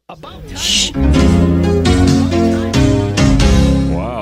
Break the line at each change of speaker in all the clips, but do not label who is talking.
Wow,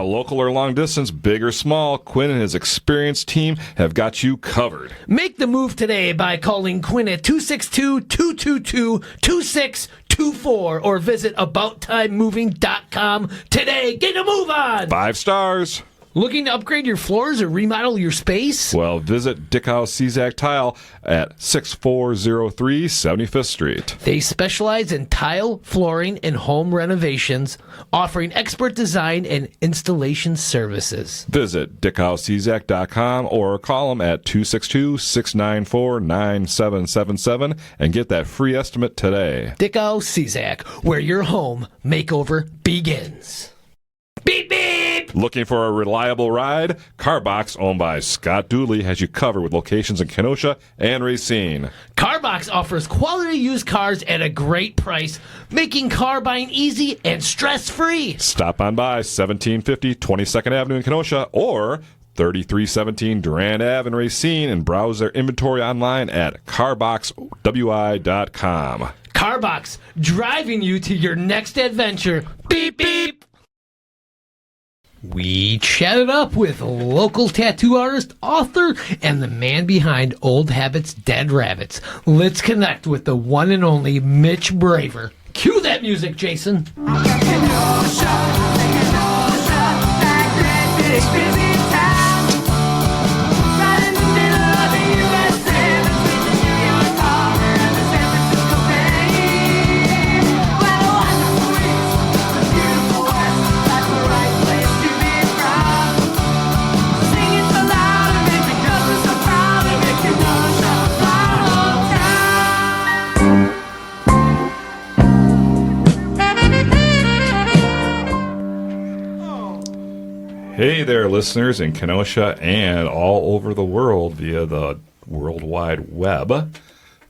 local or long distance, big or small, Quinn and his experienced team have got you covered.
Make the move today by calling Quinn at 262-222-2624 or visit AboutTimeMoving.com today. Get a move on!
5 stars.
Looking to upgrade your floors or remodel your space?
Well, visit Dickow Czak Tile at 6403 75th Street.
They specialize in tile, flooring, and home renovations, offering expert design and installation services.
Visit DickowCzak.com or call them at 262-694-9777 and get that free estimate today.
Dickow Czak, where your home makeover begins. Beep, beep!
Looking for a reliable ride? Carbox, owned by Scott Dooley, has you covered with locations in Kenosha and Racine.
Carbox offers quality used cars at a great price, making car buying easy and stress-free.
Stop on by 1750 22nd Avenue in Kenosha or 3317 Durand Ave in Racine and browse their inventory online at carboxwi.com.
Carbox, driving you to your next adventure. Beep, beep! We chatted up with local tattoo artist, author, and the man behind Old Habits, Dead Rabbits. Let's connect with the one and only Mitch Braver. Cue that music, Jason.
Hey there, listeners in Kenosha and all over the world via the World Wide Web.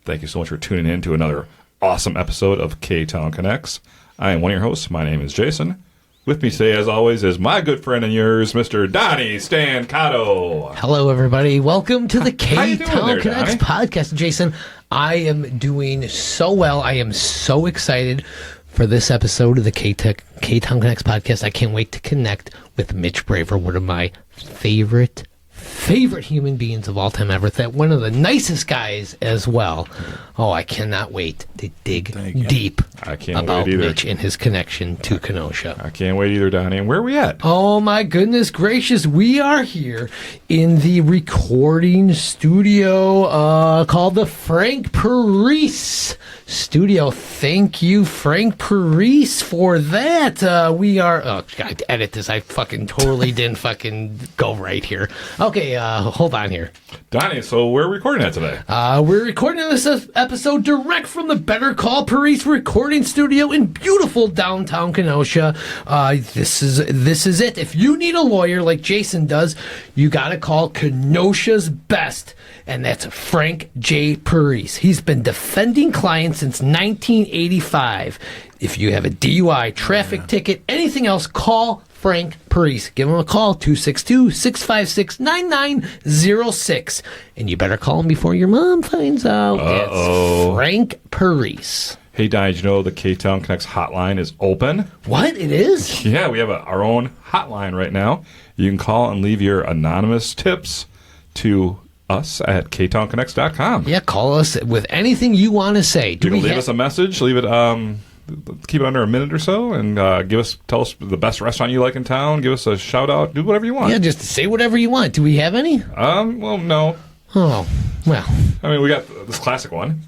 Thank you so much for tuning in to another awesome episode of Ktown Connects. I am one of your hosts. My name is Jason. With me today, as always, is my good friend and yours, Mr. Donny Stancato.
Hello, everybody. Welcome to the
Ktown
Connects podcast. Jason, I am doing so well. I am so excited for this episode of the Ktown Connects podcast. I can't wait to connect with Mitch Braver, one of my favorite human beings of all time ever. That one of the nicest guys as well. Oh, I cannot wait to dig deep about Mitch and his connection to Kenosha.
I can't wait either, Donnie. And where are we at?
Oh, my goodness gracious. We are here in the recording studio called the Frank Parise Studio. Thank you, Frank Parise, for that. We are... Oh, God, edit this. I fucking totally didn't fucking go right here. Okay, hold on here.
Donnie, so where are we recording at today?
We're recording this episode direct from the Better Call Parise recording studio in beautiful downtown Kenosha. This is it. If you need a lawyer like Jason does, you got to call Kenosha's best, and that's Frank J. Parise. He's been defending clients since 1985. If you have a DUI, traffic ticket, anything else, call Frank Parise. Give him a call, 262-656-9906. And you better call him before your mom finds out. That's Frank Parise.
Hey, Donnie, did you know the Ktown Connects hotline is open?
What? It is?
Yeah, we have our own hotline right now. You can call and leave your anonymous tips to us at ktownconnects.com.
Yeah, call us with anything you want to say.
You can leave us a message, leave it... keep it under a minute or so, and tell us the best restaurant you like in town. Give us a shout out. Do whatever you want.
Yeah, just say whatever you want. Do we have any?
Well, no.
Oh, well.
I mean, we got this classic one.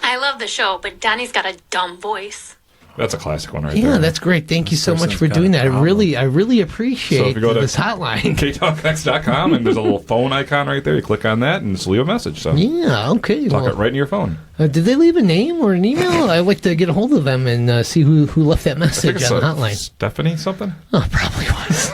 I love the show, but Donnie's got a dumb voice.
That's a classic one right there.
Yeah, that's great. Thank you so much for doing that. I really appreciate this hotline.
ktownconnects.com, and there's a little phone icon right there. You click on that and just leave a message. So
yeah, okay.
Talk it right in your phone.
Did they leave a name or an email? I'd like to get a hold of them and see who left that message on the hotline.
Stephanie something?
Oh, probably was.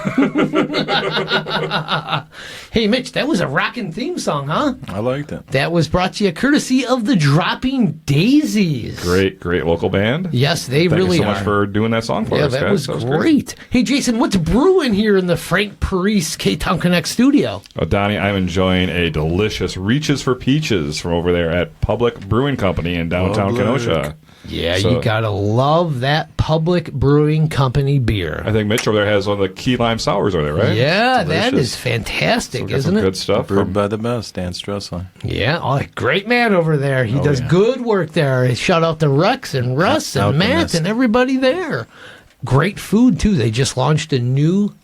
Hey, Mitch, that was a rockin' theme song, huh?
I liked it.
That was brought to you courtesy of the Dropping Daisies.
Great local band.
Yes, they really are.
Thank you so much for doing that song for us, guys.
That was great. Hey, Jason, what's brewing here in the Frank Parise Ktown Connect studio?
Oh, Donnie, I'm enjoying a delicious Reaches for Peaches from over there at Public Brewing Brewing Company in downtown Kenosha.
Yeah,
So-
you gotta love that Public Brewing Company beer.
I think Mitch over there has one of the key lime sours over there, right?
Yeah, that
Delicious.
is fantastic,
So we got
isn't
some
it?
good stuff.
Brewed by the best, Dan Stressler.
Yeah, oh, great man over there. He does
yeah.
good work there. Shout out to Rex and Russ and Matt
Alchemist.
and everybody there. Great food too. They just launched a new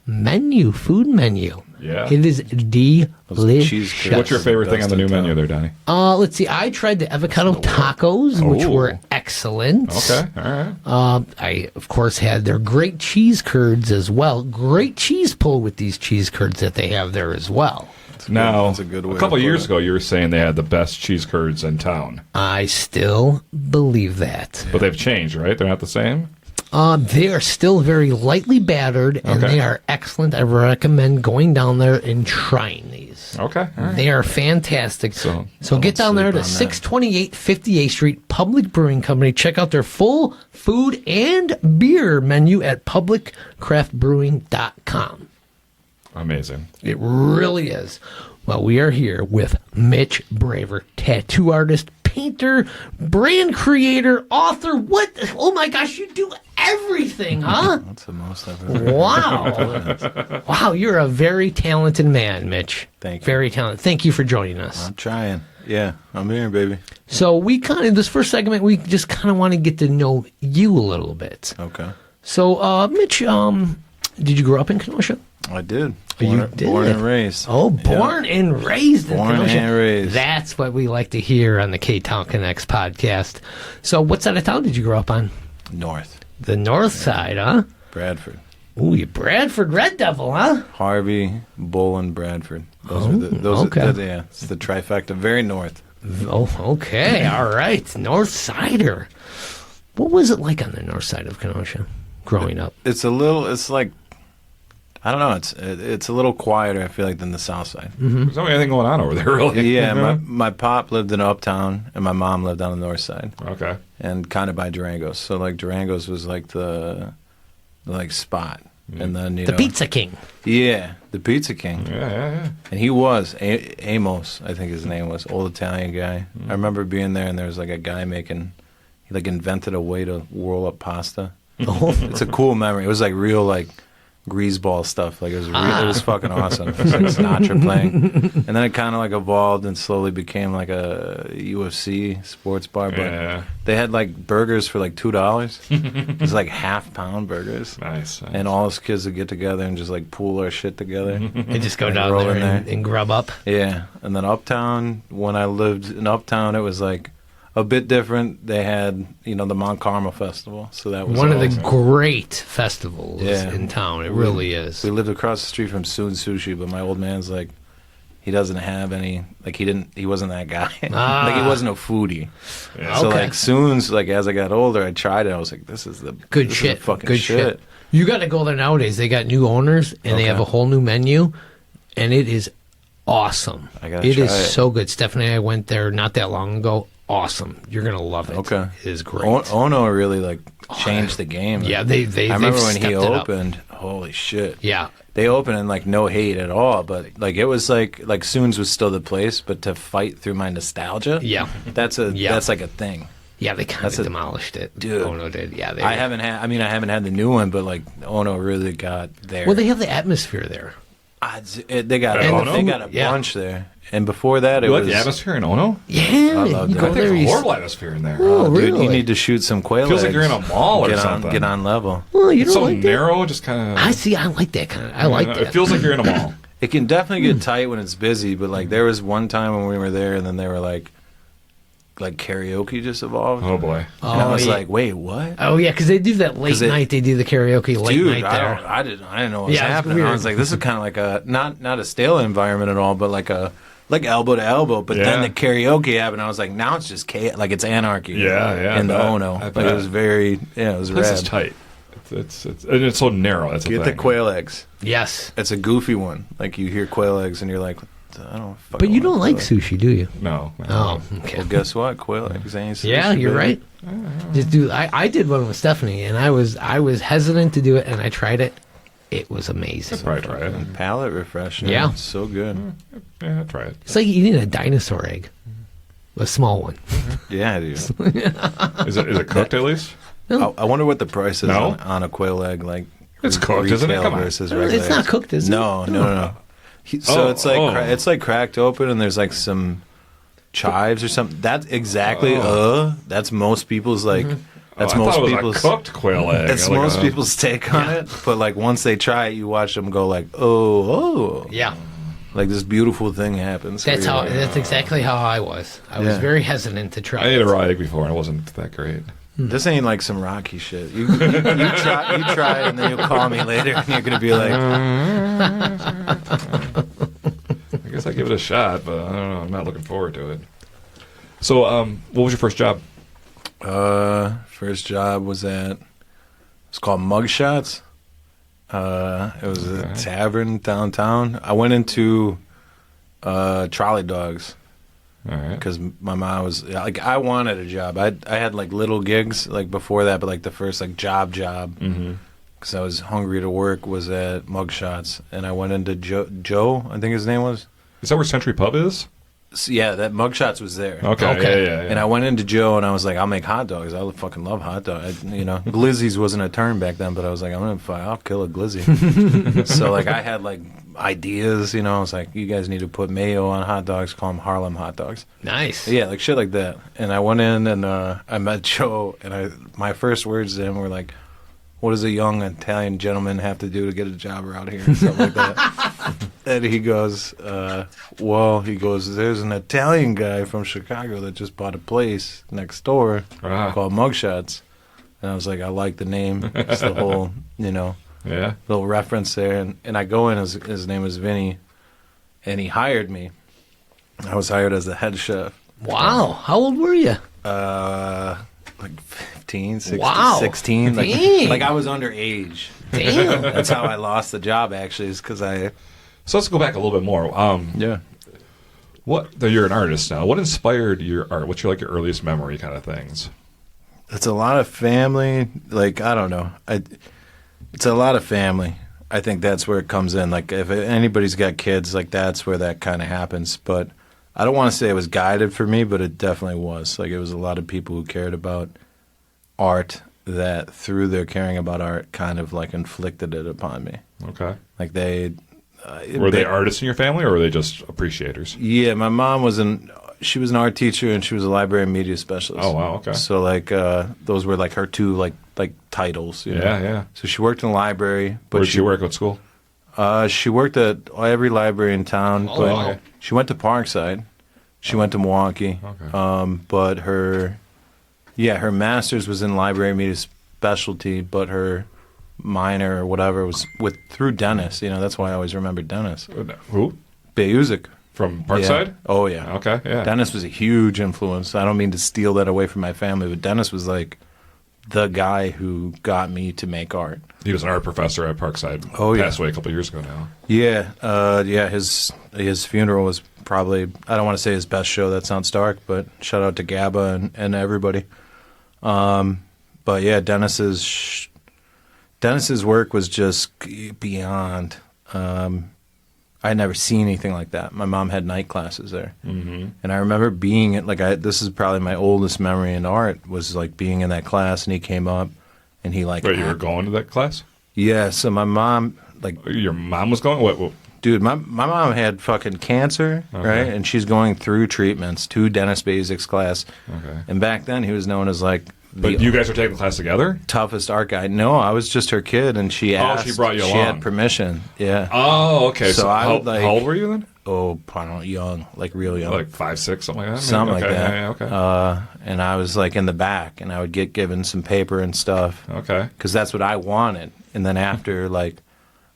food menu.
Yeah.
It is delicious.
cheese curds.
What's your favorite thing on the new menu there, Donny?
Let's see. I tried the avocado tacos, which
Oh.
were excellent.
Okay, all right.
I, of course, had their great cheese curds as well. Great cheese pull with these cheese curds that they have there as well.
Now,
that's a good way
a couple
to put
years
it.
ago, you were saying they had the best cheese curds in town,
I still believe that.
but they've changed, right? They're not the same.
They are still very lightly battered, and
Okay.
they are excellent. I recommend going down there and trying these.
Okay, all right.
They are fantastic.
So-
So get down there to
sleep on that.
628 58th Street Public Brewing Company. Check out their full food and beer menu at publiccraftbrewing.com.
Amazing.
It really is. Well, we are here with Mitch Braver, tattoo artist, painter, brand creator, author. What? Oh my gosh, you do everything, huh?
That's the most I've ever
Wow. Wow, you're a very talented man, Mitch.
Thank you.
Very talented. Thank you for joining us.
I'm trying. Yeah, I'm here, baby.
So we kind of, this first segment, we just kind of want to get to know you a little bit.
Okay.
So, Mitch, did you grow up in Kenosha?
I did.
You did?
Born and raised.
Oh, born and raised in
Born
Kenosha.
and raised.
That's what we like to hear on the Ktown Connects podcast. So what side of town did you grow up on?
North.
The north side, huh?
Bradford.
Ooh, you Bradford Red Devil, huh?
Harvey, Bull, and Bradford. Those are
okay.
yeah, it's the trifecta. Very north.
Oh, okay. All right. North Sider. What was it like on the north side of Kenosha growing up?
It's like, I don't know. It's a little quieter, I feel like, than the south side.
There's not anything going on over there, really.
Yeah, my pop lived in Uptown, and my mom lived on the north side,
Okay.
and kind of by Durango's. So like Durango's was like the spot, and then
The Pizza King.
Yeah, the Pizza King,
Yeah.
and he was Amos, I think his name was, old Italian guy. I remember being there, and there was like a guy making, he like invented a way to whirl up pasta. It's a cool memory. It was like real like greaseball stuff. Like it was fucking awesome. It was like Sinatra playing, and then it kind of like evolved and slowly became like a UFC sports bar. But
Yeah.
they had like burgers for like $2. It was like half-pound burgers.
Nice.
And all us kids would get together and just like pool our shit together.
And just go
And
down
roll
there
in
and grub up.
Yeah, and then Uptown, when I lived in Uptown, it was like a bit different. They had, the Mount Carmel Festival, so that was
One of the
awesome.
great festivals
Yeah.
in town. It really is.
We lived across the street from Soon Sushi, but my old man's like, he doesn't have any, like he wasn't that guy. Like he wasn't a foodie.
Yeah.
So
Okay.
like Soon's, like as I got older, I tried it. I was like, this is the
Good
this
shit.
Is the fucking
Good
shit.
shit. You got to go there nowadays. They got new owners and they
Okay.
have a whole new menu, and it is awesome.
I gotta
It
try
is
it.
so good. Stephanie and I went there not that long ago. Awesome. You're gonna love it.
Okay.
It is great.
Ono really like changed the game.
Yeah, they
I remember
they've
when he
stepped it up.
opened. Holy shit.
Yeah.
They opened and like no hate at all, but like it was like Soon's was still the place, but to fight through my nostalgia,
Yeah.
that's like a thing.
Yeah, they kind
That's
of
a-
demolished it.
Dude.
Ono did. Yeah, they
I haven't had the new one, but like Ono really got there.
Well, they have the atmosphere there.
They got
And the
they got a
food, yeah.
bunch there, and before that it
You like
was
the atmosphere in Ono?
Yeah,
love
you
that.
go
I think
there.
it's a
You
horrible atmosphere in there.
Oh,
dude,
really?
you need to shoot some quail
Feels like
eggs.
you're in a mall or
get
something.
On, get on level.
well, you
It's
don't
so
like that?
narrow, just kind of.
I see. I like that kind of. I like that.
It feels like you're in a mall.
It can definitely get tight when it's busy, but like there was one time when we were there, and then they were like karaoke just evolved.
Oh boy.
And I
Oh,
was
yeah.
like, wait, what?
Oh yeah, because they do that late
'Cause it-
night. They do the karaoke late
Dude,
night there.
I didn't know what was
Yeah, it's
happening.
weird.
I was like, this is kind of like a not a stale environment at all, but like elbow to elbow. But then
Yeah.
the karaoke happened. I was like, now it's just chaos, like it's anarchy.
Yeah,
In the
I bet.
Ono,
I
like
bet.
it was it was
This
rad.
is tight. It's so narrow. That's the
Get
thing.
the quail eggs.
Yes,
It's a goofy one. Like you hear quail eggs and you're like, I don't.
but you don't like sushi, do you?
No.
Oh, okay.
Well, guess what? Quail eggs ain't sushi,
Yeah, you're
baby.
right. Just do. I did one with Stephanie, and I was hesitant to do it, and I tried it. It was amazing.
Probably try it.
And palate refresher.
Yeah.
It's so good.
Yeah, try it.
It's like eating a dinosaur egg. A small one.
Yeah, I do.
Is it cooked at least?
I wonder what the price is
No?
on a quail egg, like
It's cooked, isn't it?
retail
Come on.
versus regular.
It's not
eggs.
cooked, is it?
No. So
Oh,
it's like
oh.
it's like cracked open, and there's like some chives or something. That's exactly that's most people's like. That's
I
most
thought it was
people's.
a cooked quail egg.
That's
Like
most
a-
people's take on it. But like once they try it, you watch them go like, oh,
Yeah.
like this beautiful thing happens.
That's
where
how.
you're like,
That's exactly how I was. I was
Yeah.
very hesitant to try.
I ate a raw egg before and it wasn't that great.
This ain't like some Rocky shit. You try it, and then you'll call me later, and you're gonna be like,
I guess I give it a shot, but I don't know. I'm not looking forward to it. So, what was your first job?
first job was at. It's called Mugshots. It was a tavern downtown. I went into trolley dogs.
All right.
Because my mom was like, I wanted a job. I had like little gigs like before that, but like the first like job, because I was hungry to work, was at Mugshots, and I went into Joe, I think his name was.
Is that where Century Pub is?
So, yeah, that Mugshots was there.
Okay. Yeah.
And I went into Joe, and I was like, I'll make hot dogs. I fucking love hot dogs. Glizzies wasn't a term back then, but I was like, I'll kill a glizzy. So like I had like ideas, I was like, you guys need to put mayo on hot dogs, call them Harlem hot dogs.
Nice.
Yeah, like shit like that. And I went in and I met Joe, and my first words to him were like, what does a young Italian gentleman have to do to get a job around here? And stuff like that. And he goes, there's an Italian guy from Chicago that just bought a place next door called Mugshots. And I was like, I like the name. It's the whole,
Yeah.
little reference there. And I go in, his name was Vinny, and he hired me. I was hired as the head chef.
Wow. How old were you?
Like 15, 16,
Wow.
16.
Dang.
Like I was underage.
Damn.
That's how I lost the job, actually, is because I...
So let's go back a little bit more.
Yeah.
You're an artist now. What inspired your art? What's your earliest memory kind of things?
It's a lot of family. Like, I don't know. It's a lot of family. I think that's where it comes in. Like, if anybody's got kids, like, that's where that kind of happens. But I don't want to say it was guided for me, but it definitely was. Like, it was a lot of people who cared about art that, through their caring about art, kind of, like, inflicted it upon me.
Okay.
Like, they...
Were they artists in your family, or were they just appreciators?
Yeah, my mom was she was an art teacher, and she was a library and media specialist.
Oh, wow, okay.
So, like, those were, like, her two, like titles. You know?
Yeah.
So she worked in the library. But
Where did she work? What school?
She worked at every library in town.
Oh,
but
wow.
she went to Parkside. She went to Milwaukee.
Okay.
But her master's was in library and media specialty, but her minor or whatever was through Dennis. That's why I always remember Dennis.
Who?
Bayuzick.
From Parkside?
Yeah. Oh, yeah.
Okay, yeah.
Dennis was a huge influence. I don't mean to steal that away from my family, but Dennis was like the guy who got me to make art.
He was an art professor at Parkside.
Oh, yeah.
Passed away a couple of years ago now.
Yeah. His funeral was probably, I don't want to say his best show. That sounds dark, but shout out to Gabba and everybody. But yeah, Dennis's work was just beyond. I'd never seen anything like that. My mom had night classes there, and I remember being this is probably my oldest memory in art, was like being in that class, and he came up, and he like.
Wait, you were going to that class?
Yeah. So my mom
Your mom was going? What?
Dude, my mom had fucking cancer, right? And she's going through treatments to Dennis Bayuzick's class.
Okay.
And back then, he was known as like
But you guys were taking the class together?
toughest art guy. No, I was just her kid, and she asked.
she brought you
She
along.
had permission. Yeah.
Oh, okay.
So I would, like-
how old were you then?
Oh, I don't know, young, like real young.
Like 5, 6, something like that?
Something
Okay,
like that.
Yeah, okay.
And I was like in the back, and I would get given some paper and stuff.
Okay.
Because that's what I wanted. And then after, like,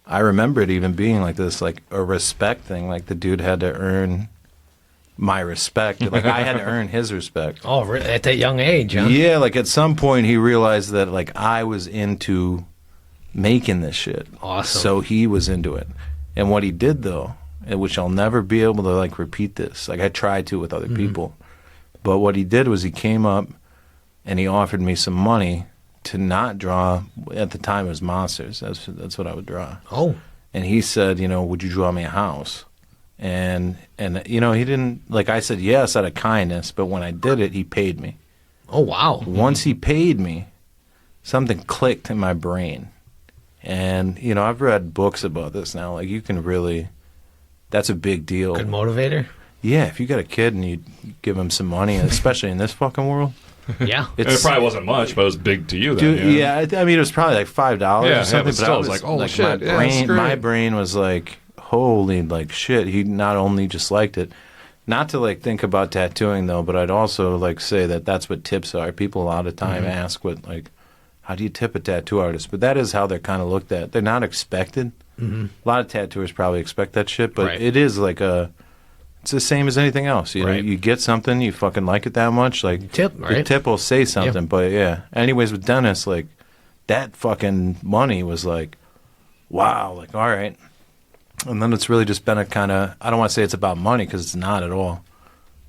I remember it even being like this, like a respect thing. Like the dude had to earn my respect. Like I had to earn his respect.
Oh, really? At that young age, huh?
Yeah, like at some point he realized that like I was into making this shit.
Awesome.
So he was into it. And what he did though, and which I'll never be able to like repeat this. Like I tried to with other people. But what he did was he came up and he offered me some money to not draw. At the time it was monsters. That's what I would draw.
Oh.
And he said, would you draw me a house? And you know, he didn't, like, I said yes out of kindness, but when I did it, he paid me.
Oh, wow.
Once he paid me, something clicked in my brain. And, you know, I've read books about this now. Like, you can really, that's a big deal.
Good motivator.
Yeah, if you got a kid and you give him some money, especially in this fucking world.
Yeah.
And it probably wasn't much, but it was big to you then.
Dude, yeah, I mean, it was probably like $5 or something.
But still,
I
it was like, oh, shit.
My brain was like, holy, like, shit. He not only just liked it, not to, like, think about tattooing, though, but I'd also, like, say that that's what tips are. People a lot of time ask what, like, how do you tip a tattoo artist? But that is how they're kind of looked at. They're not expected. A lot of tattooers probably expect that shit, but it is like it's the same as anything else. You know, you get something, you fucking like it that much, like,
tip, right?
The tip will say something, but yeah. Anyways, with Dennis, like, that fucking money was like, wow, like, all right. And then it's really just been a kind of, I don't want to say it's about money because it's not at all.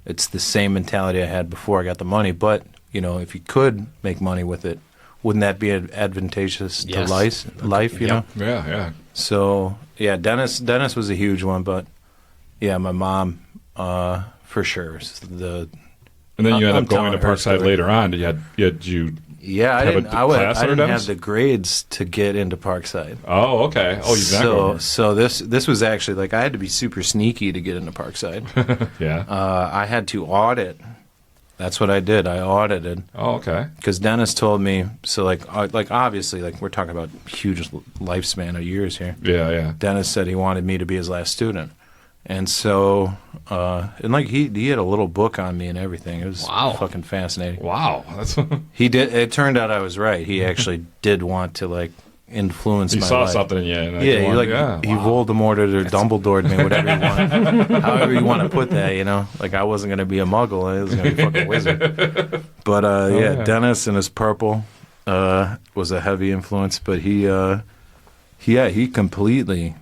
It's the same mentality I had before I got the money. But, you know, if you could make money with it, wouldn't that be advantageous to life, you know?
Yeah, yeah.
So, yeah, Dennis was a huge one. But, yeah, my mom, for sure.
And then you end up going to Parkside later on. Did you
Yeah, I
have
didn't.
a class
I
under
didn't
Dennis?
have the grades to get into Parkside.
Oh, okay. Oh, you've not
So this was actually like I had to be super sneaky to get into Parkside.
Yeah.
I had to audit. That's what I did. I audited.
Oh, okay.
Because Dennis told me. So like obviously like we're talking about huge lifespan of years here.
Yeah, yeah.
Dennis said he wanted me to be his last student. And so, and like he had a little book on me and everything. It was fucking fascinating.
Wow, that's
He did. It turned out I was right. He actually did want to like influence
he
my
saw
life.
something in you. And
He Voldemorted or Dumbledored me, whatever you want, however you want to put that. You know, like I wasn't going to be a Muggle. I was going to be a fucking wizard. But yeah, Dennis and his purple was a heavy influence. But he completely.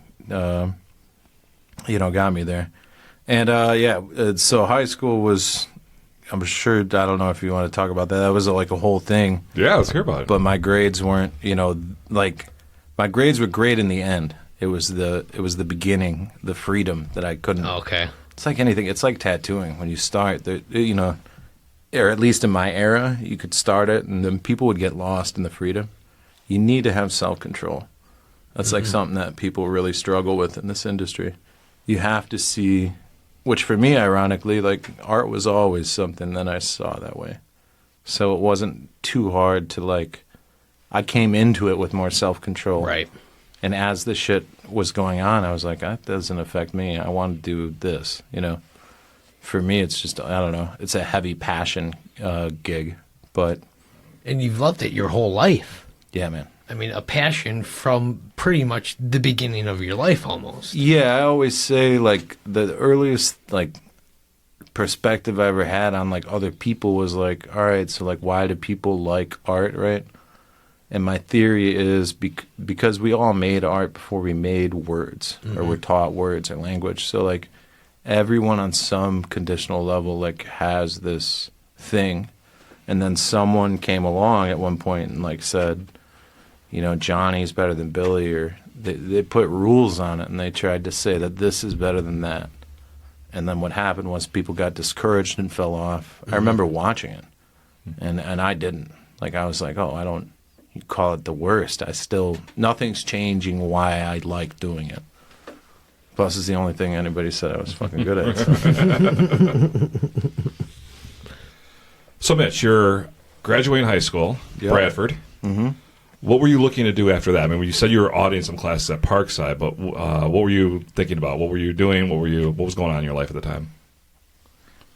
Got me there. And, so high school was, I'm sure, I don't know if you want to talk about that. That was like a whole thing.
Yeah, let's hear about it.
But my grades weren't, my grades were great in the end. It was the beginning, the freedom that I couldn't.
Okay.
It's like anything. It's like tattooing. When you start, or at least in my era, you could start it and then people would get lost in the freedom. You need to have self-control. That's like something that people really struggle with in this industry. You have to see, which for me, ironically, like art was always something that I saw that way. So it wasn't too hard to like, I came into it with more self-control.
Right.
And as the shit was going on, I was like, that doesn't affect me. I want to do this, For me, it's just, I don't know, it's a heavy passion gig, but.
And you've loved it your whole life.
Yeah, man.
I mean, a passion from pretty much the beginning of your life almost.
Yeah, I always say, like, the earliest, like, perspective I ever had on, like, other people was, like, all right, so, like, why do people like art, right? And my theory is because we all made art before we made words or were taught words or language. So, like, everyone on some conditional level, like, has this thing. And then someone came along at one point and, like, said, Johnny's better than Billy, or they put rules on it, and they tried to say that this is better than that. And then what happened was people got discouraged and fell off. I remember watching it, and I didn't. Like, I was like, you call it the worst. Nothing's changing why I like doing it. Plus, it's the only thing anybody said I was fucking good at.
So, Mitch, you're graduating high school, Bradford. Mm-hmm. What were you looking to do after that? I mean, you said you were auditing some classes at Parkside, but what were you thinking about? What were you doing? What was going on in your life at the time?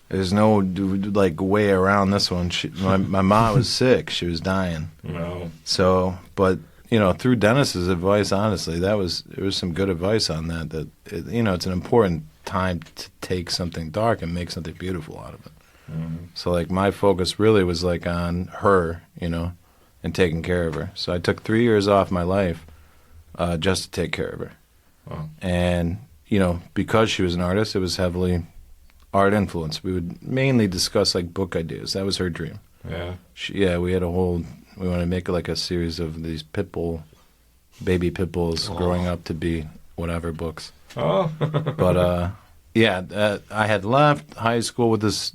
There's no like way around this one. My mom was sick; she was dying.
No.
So, but through Dennis's advice, honestly, there was some good advice on that. That it's an important time to take something dark and make something beautiful out of it. Mm-hmm. So, like, my focus really was like on her, and taking care of her. So I took 3 years off my life just to take care of her. Wow. And, because she was an artist, it was heavily art influenced. We would mainly discuss, like, book ideas. That was her dream.
Yeah.
We had we wanted to make, like, a series of these baby pit bulls growing up to be whatever books.
Oh.
But, Yeah, I had left high school with this,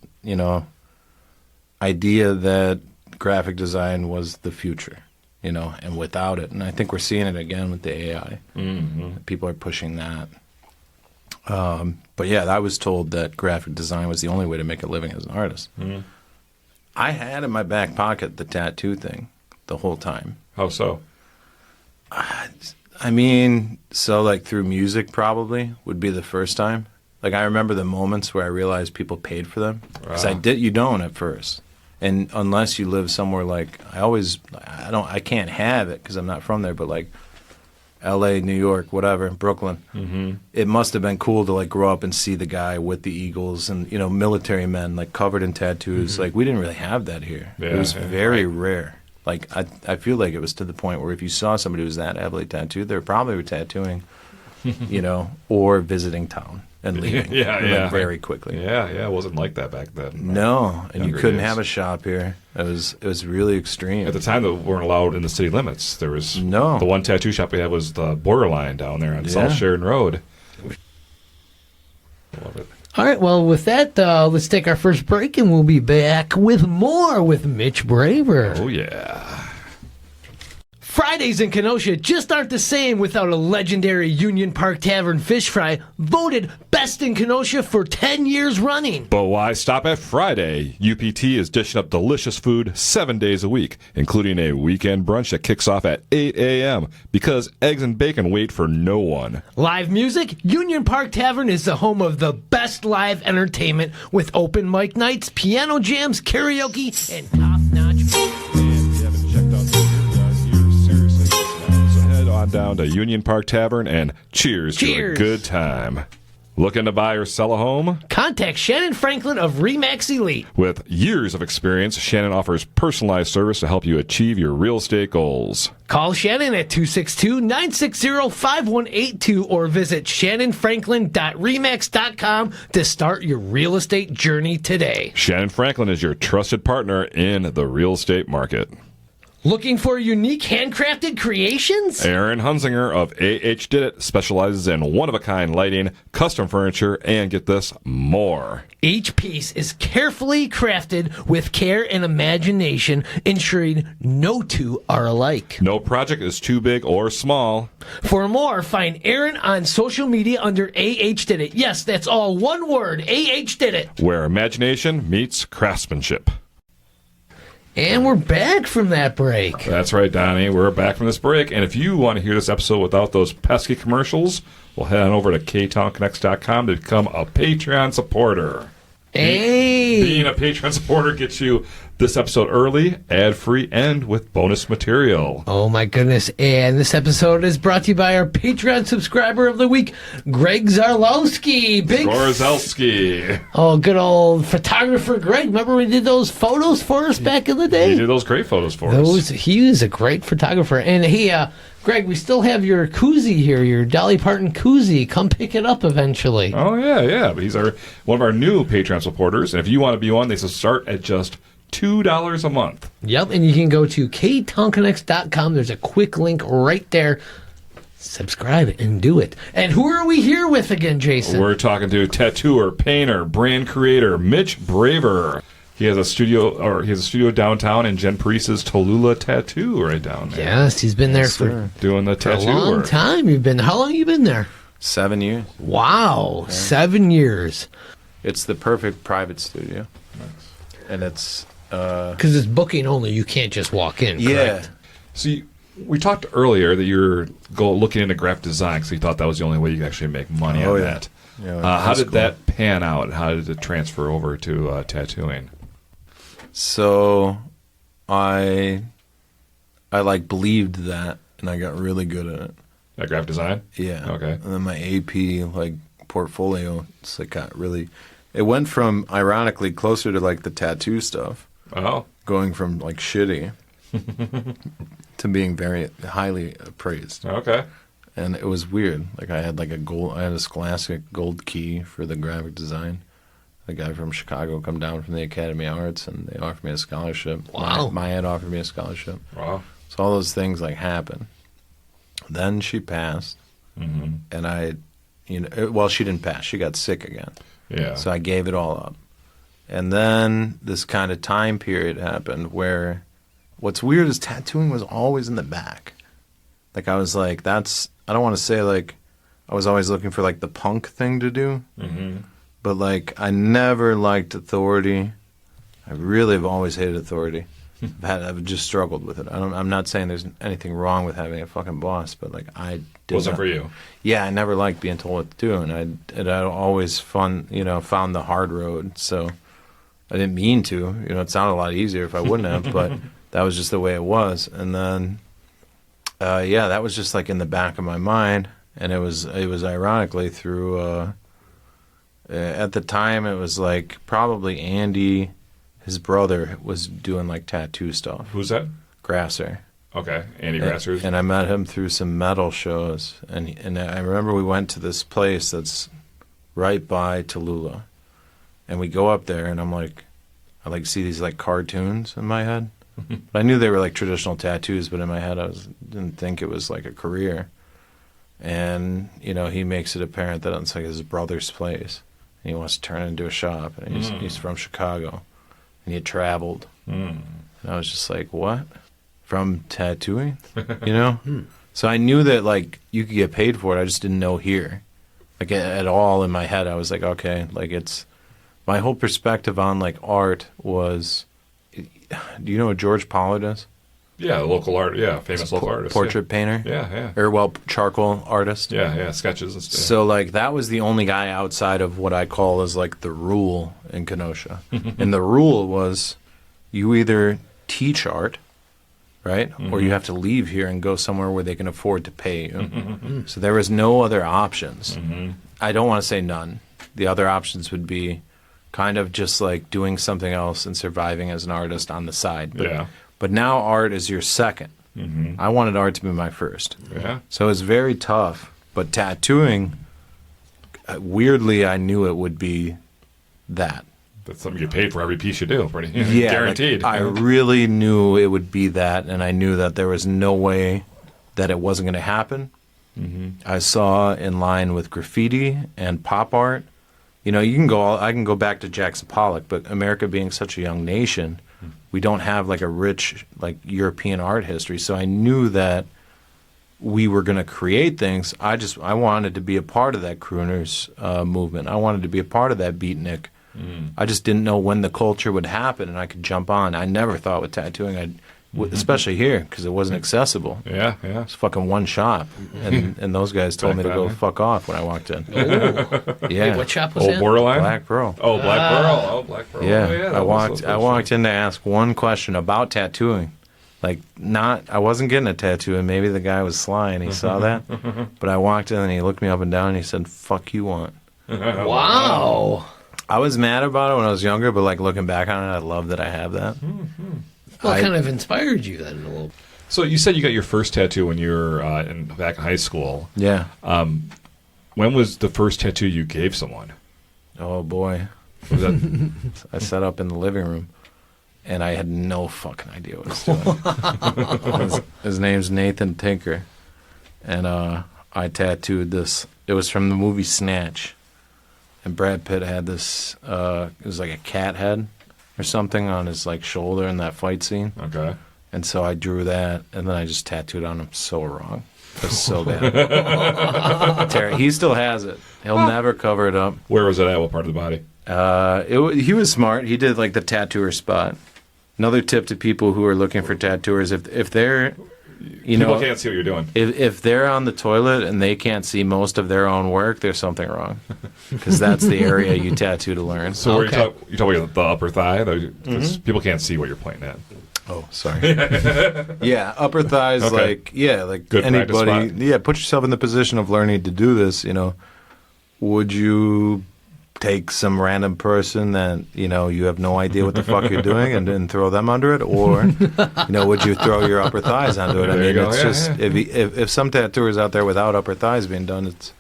idea that graphic design was the future, and without it, and I think we're seeing it again with the AI. Mm-hmm. People are pushing that. But yeah, I was told that graphic design was the only way to make a living as an artist. Mm-hmm. I had in my back pocket the tattoo thing the whole time.
How so?
I mean, so like through music probably would be the first time. Like I remember the moments where I realized people paid for them. Because you don't at first. And unless you live somewhere like, I can't have it because I'm not from there, but like L.A., New York, whatever, Brooklyn. Mm-hmm. It must have been cool to like grow up and see the guy with the Eagles and military men like covered in tattoos. Mm-hmm. Like we didn't really have that here. Yeah, it was very rare. Like I feel like it was to the point where if you saw somebody who was that heavily tattooed, they probably were tattooing, or visiting town and leaving. Very quickly.
Yeah, it wasn't like that back then.
No, and you couldn't have a shop here. It was really extreme.
At the time, they weren't allowed in the city limits. There was
the
one tattoo shop we had was the Borderline down there on South Sheridan Road. Love it.
All right, well, with that, let's take our first break, and we'll be back with more with Mitch Braver.
Oh, yeah.
Fridays in Kenosha just aren't the same without a legendary Union Park Tavern fish fry, voted best in Kenosha for 10 years running.
But why stop at Friday? UPT is dishing up delicious food 7 days a week, including a weekend brunch that kicks off at 8 a.m. because eggs and bacon wait for no one.
Live music? Union Park Tavern is the home of the best live entertainment with open mic nights, piano jams, karaoke, and top-notch
on down to Union Park Tavern and cheers to a good time. Looking to buy or sell a home?
Contact Shannyn Franklin of ReMax Elite.
With years of experience, Shannyn offers personalized service to help you achieve your real estate goals.
Call Shannyn at 262-960-5182 or visit shannonfranklin.remax.com to start your real estate journey today.
Shannyn Franklin is your trusted partner in the real estate market.
Looking for unique handcrafted creations?
Aaron Hunzinger of AHDidIt specializes in one-of-a-kind lighting, custom furniture, and get this, more.
Each piece is carefully crafted with care and imagination, ensuring no two are alike.
No project is too big or small.
For more, find Aaron on social media under AHDidIt. Yes, that's all one word, AHDidIt.
Where imagination meets craftsmanship.
And we're back from that break.
That's right, Donny. We're back from this break. And if you want to hear this episode without those pesky commercials, well, head on over to ktownconnects.com to become a Patreon supporter.
Hey!
Being a Patreon supporter gets you this episode early, ad-free, and with bonus material.
Oh, my goodness. And this episode is brought to you by our Patreon subscriber of the week, Greg Zarlowski.
Gorzelski.
Oh, good old photographer Greg. Remember we did those photos for us back in the day?
He did those great photos for us.
He was a great photographer. And Greg, we still have your koozie here, your Dolly Parton koozie. Come pick it up eventually.
Oh, yeah. But he's one of our new Patreon supporters. And if you want to be one, they start at just $2 a month.
Yep, and you can go to ktownconnects.com. There's a quick link right there. Subscribe and do it. And who are we here with again, Jason?
We're talking to tattooer, painter, brand creator, Mitch Braver. He has a studio downtown in Jen Parise's Tallulah Tattoo right down there.
Yes, he's been there for
doing the tattoo
a long
work.
time. How long have you been there?
7 years.
Wow, yeah. 7 years.
It's the perfect private studio. Nice. And it's
because it's booking only. You can't just walk in.
Yeah.
Correct?
See, we talked earlier that you're looking into graphic design because you thought that was the only way you could actually make money on that. Yeah, how did that pan out? How did it transfer over to tattooing?
So, I believed that, and I got really good at it.
At graphic design?
Yeah.
Okay.
And then my AP portfolio, got really. It went from ironically closer to the tattoo stuff.
Oh.
Going from shitty to being very highly appraised.
Okay.
And it was weird. I had I had a Scholastic gold key for the graphic design. A guy from Chicago come down from the Academy of Arts, and they offered me a scholarship.
Wow.
My aunt offered me a scholarship.
Wow.
So all those things happened. Then she passed, and I Well, she didn't pass. She got sick again.
Yeah.
So I gave it all up. And then this kind of time period happened where what's weird is tattooing was always in the back. Like, I was like, I don't want to say, like, I was always looking for, like, the punk thing to do. Mm-hmm. But, like, I never liked authority. I really have always hated authority. I've just struggled with it. I'm not saying there's anything wrong with having a fucking boss, but, like,
Wasn't for you.
Yeah, I never liked being told what to do, and I always found the hard road. So I didn't mean to. It sounded a lot easier if I wouldn't have, but that was just the way it was. And then, that was just like in the back of my mind, and it was ironically through. At the time, it was like probably Andy, his brother, was doing like tattoo stuff.
Who's that?
Grasser.
Okay, Andy Grasser.
And I met him through some metal shows, and I remember we went to this place that's right by Tallulah, and we go up there, and I'm like, I like see these like cartoons in my head, but I knew they were like traditional tattoos, but in my head didn't think it was like a career, and he makes it apparent that it's like his brother's place, and he wants to turn it into a shop, and he's from Chicago, and he had traveled, and I was just like, what? From tattooing, So I knew that like you could get paid for it. I just didn't know here, like at all in my head. I was like, okay, like it's my whole perspective on like art was. Do you know what George Pollard is?
Yeah, the local art. Yeah, famous local artist.
Portrait painter.
Yeah.
Or charcoal artist.
Yeah, sketches and stuff.
So like that was the only guy outside of what I call as like the rule in Kenosha, and the rule was, you either teach art. Right? Or you have to leave here and go somewhere where they can afford to pay you. So there was no other options. I don't want to say none. The other options would be kind of just like doing something else and surviving as an artist on the side. But now art is your second. I wanted art to be my first.
Yeah.
So it's very tough. But tattooing, weirdly, I knew it would be that.
That's something you get paid for every piece you do, pretty guaranteed.
Like, I really knew it would be that, and I knew that there was no way that it wasn't going to happen. I saw in line with graffiti and pop art. I can go back to Jackson Pollock, but America being such a young nation, we don't have like a rich like European art history. So I knew that we were going to create things. I wanted to be a part of that crooners movement. I wanted to be a part of that beatnik. I just didn't know when the culture would happen and I could jump on. I never thought with tattooing, especially here, because it wasn't accessible.
Yeah.
It's fucking one shop, and those guys told me to go fuck off when I walked in.
Wait, what shop was that?
Borderline?
Black Pearl.
Oh, Black Pearl. Oh, Black Pearl.
Yeah,
Oh, yeah,
I walked in to ask one question about tattooing. Like, I wasn't getting a tattoo, and maybe the guy was sly and he saw that. But I walked in and he looked me up and down and he said, "Fuck you want."
Wow.
I was mad about it when I was younger, but like looking back on it, I love that I have that.
What kind of inspired you then a little?
So you said you got your first tattoo when you were back in high school.
Yeah.
When was the first tattoo you gave someone?
Oh boy.
Was that
I sat up in the living room, and I had no fucking idea what I was doing. His name's Nathan Tinker, and I tattooed this. It was from the movie Snatch. And Brad Pitt had this, it was like a cat head or something on his like shoulder in that fight scene.
Okay.
And so I drew that, and then I just tattooed on him so wrong. It was so bad. He still has it. He'll never cover it up.
Where was it at? What part of the body?
He was smart. He did like the tattooer spot. Another tip to people who are looking for tattooers, if they're...
People can't see what you're doing.
If they're on the toilet and they can't see most of their own work, there's something wrong. Because that's the area you tattoo to learn.
So you're talking about the upper thigh? Because people can't see what you're pointing at.
Oh, sorry. Yeah, upper thighs,
Okay.
like
Good
anybody.
practice spot.
Yeah, put yourself in the position of learning to do this. Would you take some random person that you have no idea what the fuck you're doing and then throw them under it, or would you throw your upper thighs onto it?
There you go.
It's
Yeah,
just
yeah.
if some tattooers out there without upper thighs being done, it's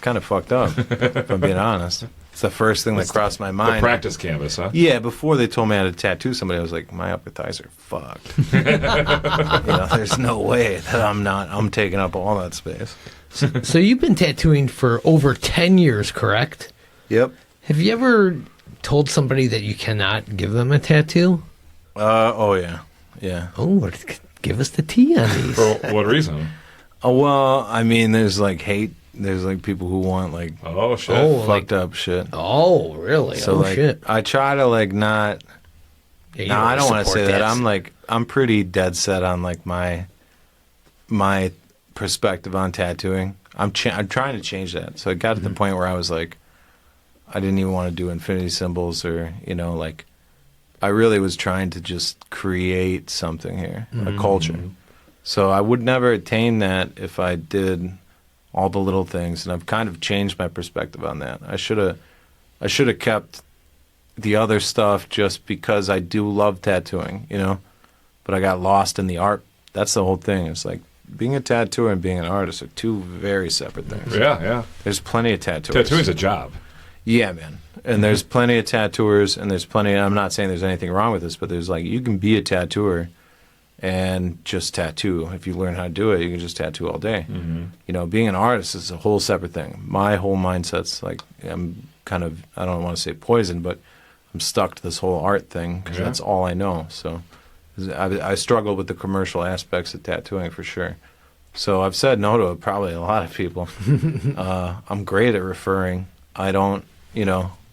kind of fucked up. If I'm being honest, it's the first thing that crossed my mind.
The practice canvas, huh?
Yeah, before they told me how to tattoo somebody, I was like, my upper thighs are fucked. There's no way that I'm taking up all that space.
So you've been tattooing for over 10 years, correct?
Yep.
Have you ever told somebody that you cannot give them a tattoo?
Oh yeah. Yeah.
Oh, give us the tea on these.
For what reason?
Oh well, I mean, there's like hate. There's like people who want like
Oh shit!
Oh.
fucked up shit.
Oh, really?
So
oh,
like,
shit.
I try to like not.
Yeah, you
No, I don't want to
support
say that. I'm pretty dead set on like my perspective on tattooing. I'm trying to change that. So it got to the point where I was like, I didn't even want to do infinity symbols or like, I really was trying to just create something here, a culture. So I would never attain that if I did all the little things, and I've kind of changed my perspective on that. I should have kept the other stuff just because I do love tattooing, but I got lost in the art. That's the whole thing. It's like being a tattooer and being an artist are two very separate things.
Yeah.
There's plenty of tattooers.
Tattooing's a job.
Yeah, man. And there's plenty of tattooers, and there's plenty. I'm not saying there's anything wrong with this, but there's like you can be a tattooer and just tattoo. If you learn how to do it, you can just tattoo all day. Being an artist is a whole separate thing. My whole mindset's like I'm kind of, I don't want to say poison, but I'm stuck to this whole art thing because that's all I know. So I struggle with the commercial aspects of tattooing for sure. So I've said no to probably a lot of people. I'm great at referring. I don't,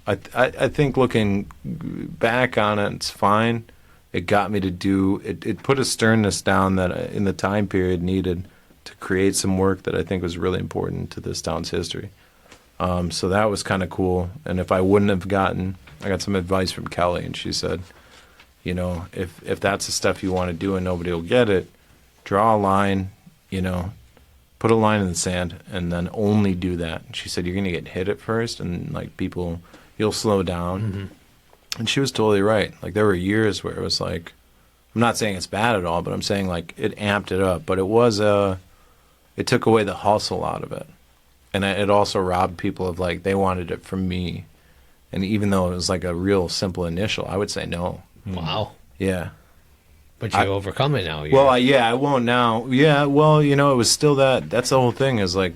I think looking back on it, it's fine. It got me to do it. It put a sternness down that in the time period needed to create some work that I think was really important to this town's history. So that was kind of cool. And if I wouldn't have I got some advice from Kelly, and she said, if that's the stuff you want to do and nobody will get it, draw a line, put a line in the sand, and then only do that. And she said, you're going to get hit at first, and like you'll slow down. And she was totally right. Like there were years where it was like, I'm not saying it's bad at all, but I'm saying like it amped it up. But it took away the hustle out of it. And it also robbed people of like, they wanted it from me. And even though it was like a real simple initial, I would say no.
Wow.
Yeah.
But you overcome it now.
Well, I won't now. Yeah, well, it was still that's the whole thing is like,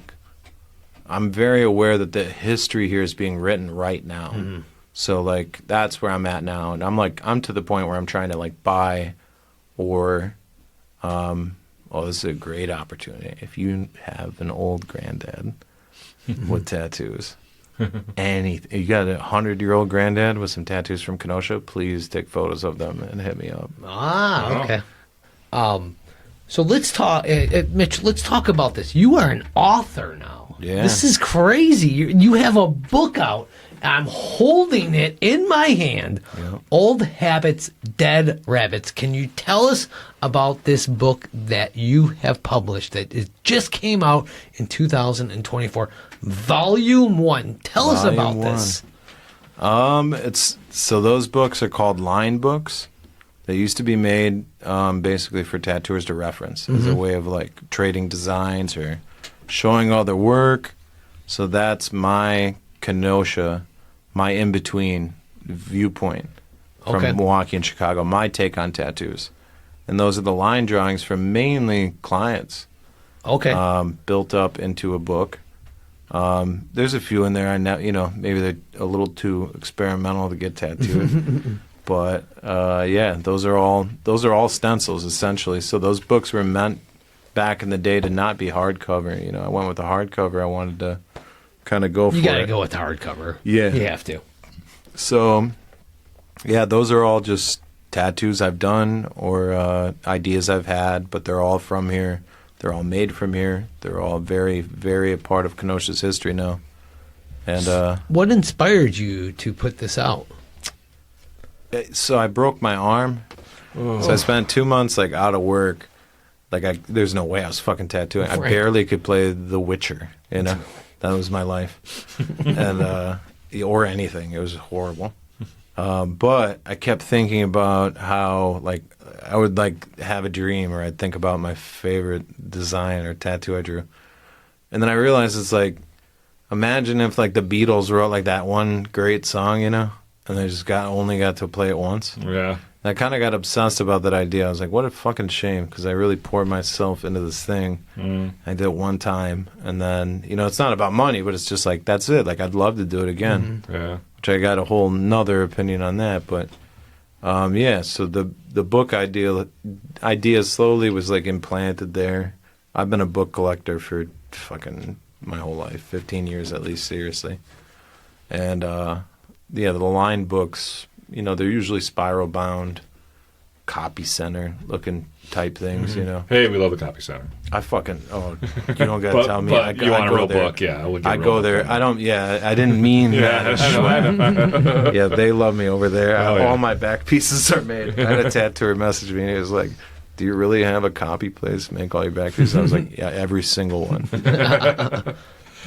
I'm very aware that the history here is being written right now. So like, that's where I'm at now. And I'm to the point where I'm trying to like buy or, this is a great opportunity. If you have an old granddad with tattoos, anything, you got a 100-year-old granddad with some tattoos from Kenosha, please take photos of them and hit me up.
Okay. So let's talk, Mitch, let's talk about this. You are an author now.
Yeah.
This is crazy. You have a book out. I'm holding it in my hand.
Yep.
Old Habits, Dead Rabbits. Can you tell us about this book that you have published that it just came out in 2024? Volume 1. Tell us about this.
So those books are called line books. They used to be made basically for tattooers to reference as a way of like trading designs or showing all their work. So that's my Kenosha, my in-between viewpoint from Milwaukee and Chicago, my take on tattoos. And those are the line drawings from mainly clients. Built up into a book. There's a few in there, maybe they're a little too experimental to get tattooed. But those are all stencils essentially. So those books were meant back in the day to not be hardcover. I went with the hardcover. I wanted to kind of go for it.
You got to go with the hardcover.
Yeah.
You have to.
So, those are all just tattoos I've done or ideas I've had, but they're all from here. They're all made from here. They're all very, very a part of Kenosha's history now. And
what inspired you to put this out?
So I broke my arm. So I spent 2 months like out of work. Like there's no way I was fucking tattooing. I barely could play The Witcher. That was my life, and or anything. It was horrible. But I kept thinking about how like I would like have a dream, or I'd think about my favorite design or tattoo I drew, and then I realized it's like, imagine if like the Beatles wrote like that one great song, and they just only got to play it once.
Yeah.
I kind of got obsessed about that idea. I was like, what a fucking shame, because I really poured myself into this thing. I did it one time, and then, it's not about money, but it's just like, that's it. Like, I'd love to do it again.
Yeah.
Which I got a whole nother opinion on that. But, so the book idea slowly was, like, implanted there. I've been a book collector for fucking my whole life, 15 years at least, seriously. And, the lined books, they're usually spiral bound, copy center looking type things,
Hey, we love the Copy Center.
I fucking, you don't got to tell me.
But you want a real
there.
book, yeah.
I go there. I don't, I didn't mean that.
I know.
Yeah, they love me over there.
Oh,
All my back pieces are made. I had a tattooer message me, and he was like, do you really have a copy place? Make all your back pieces? I was like, yeah, every single one.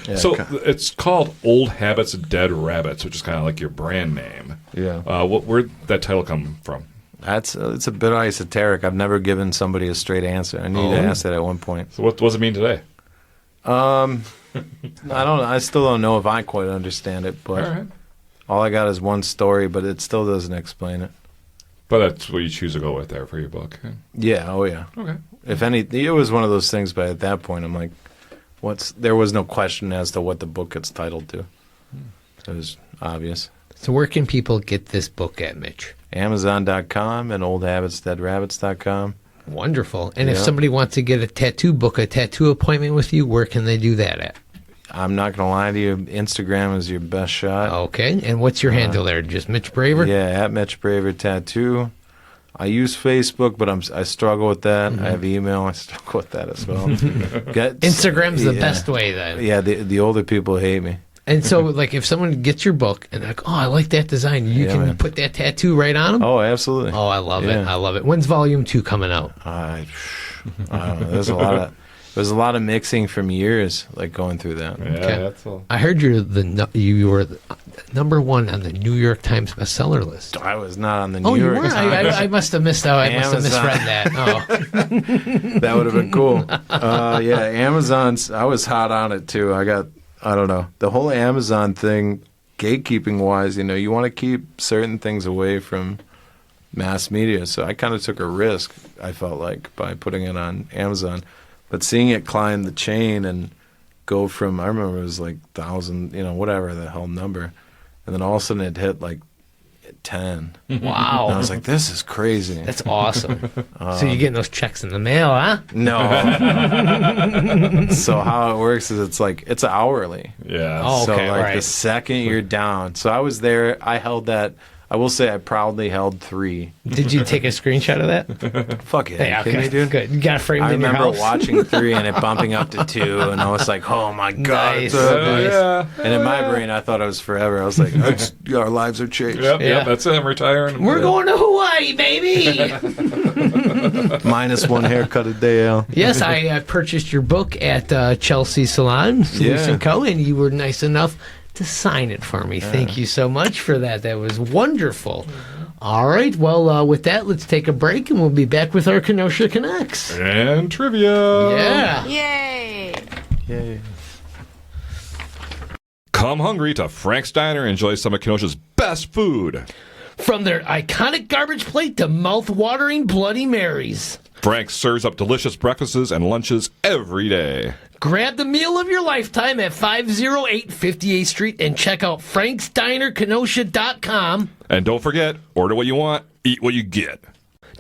Yeah,
so it's called Old Habits, Dead Rabbits, which is kind of like your brand name.
Yeah.
Where'd that title come from?
It's a bit esoteric. I've never given somebody a straight answer. I need to ask that at one point.
So what does it mean today?
I don't know. I still don't know if I quite understand it, but all I got is one story, but it still doesn't explain it.
But that's what you choose to go with there for your book.
Yeah. Oh, yeah.
Okay.
If any, it was one of those things, but at that point, I'm like, there was no question as to what the book gets titled to. It was obvious.
So where can people get this book at, Mitch?
Amazon.com and oldhabitsdeadrabbits.com.
Wonderful. And if somebody wants to get a tattoo appointment with you, where can they do that at?
I'm not going to lie to you. Instagram is your best shot.
Okay. And what's your handle there? Just Mitch Braver?
Yeah, at Mitch Braver Tattoo. I use Facebook, but I struggle with that. I have email. I struggle with that as well.
Instagram's the best way then.
Yeah, the older people hate me.
And so, like, if someone gets your book and they're like, oh, I like that design, you can put that tattoo right on them?
Oh, absolutely.
Oh, I love it. I love it. When's Volume 2 coming out?
I don't know. There's a lot of mixing from years, like, going through that.
Yeah, that's all.
I heard you were the number one on the New York Times bestseller list.
I was not on the New
You
York
were?
Times.
I must have missed out. I must have
Amazon.
misread that. Oh.
That would have been cool. Amazon's, I was hot on it, too. I don't know. The whole Amazon thing, gatekeeping-wise, you want to keep certain things away from mass media. So I kind of took a risk, I felt like, by putting it on Amazon. But seeing it climb the chain and go from, I remember it was like 1,000, whatever the hell number. And then all of a sudden it hit like 10.
Wow.
And I was like, this is crazy.
That's awesome. So you're getting those checks in the mail, huh?
No. So how it works is it's hourly.
Yeah.
Oh,
So
okay,
like
right.
the second you're down. So I was there. I held that. I will say I proudly held 3.
Did you take a screenshot of that?
Fuck it.
Yeah,
Kidding me, dude?
Good. You got it framed
I
in your
remember
house?
watching 3 and it bumping up to 2, and I was like, "Oh my god!"
Nice.
Yeah.
And in my brain, I thought it was forever. I was like, "Our lives are changed."
Yep,
Yeah.
that's it. I'm retiring.
We're going to Hawaii, baby!
Minus 1 haircut a day, Al.
Yes, I purchased your book at Chelsea Salon, Sallese & Co., and you were nice enough to sign it for me. Thank you so much for that. That was wonderful. All right, well, with that, let's take a break, and we'll be back with our Kenosha Connects.
And trivia.
Yeah.
Yay.
Come hungry to Frank's Diner and enjoy some of Kenosha's best food.
From their iconic garbage plate to mouth-watering Bloody Marys.
Frank serves up delicious breakfasts and lunches every day.
Grab the meal of your lifetime at 508 58th Street and check out franksdinerkenosha.com.
And don't forget, order what you want, eat what you get.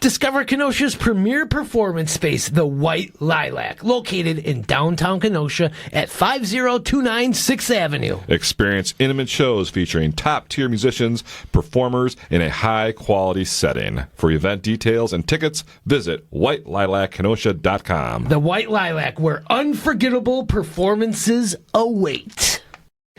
Discover Kenosha's premier performance space, the White Lilac, located in downtown Kenosha at 5029 6th Avenue.
Experience intimate shows featuring top-tier musicians, performers in a high-quality setting. For event details and tickets, visit whitelilackenosha.com.
The White Lilac, where unforgettable performances await.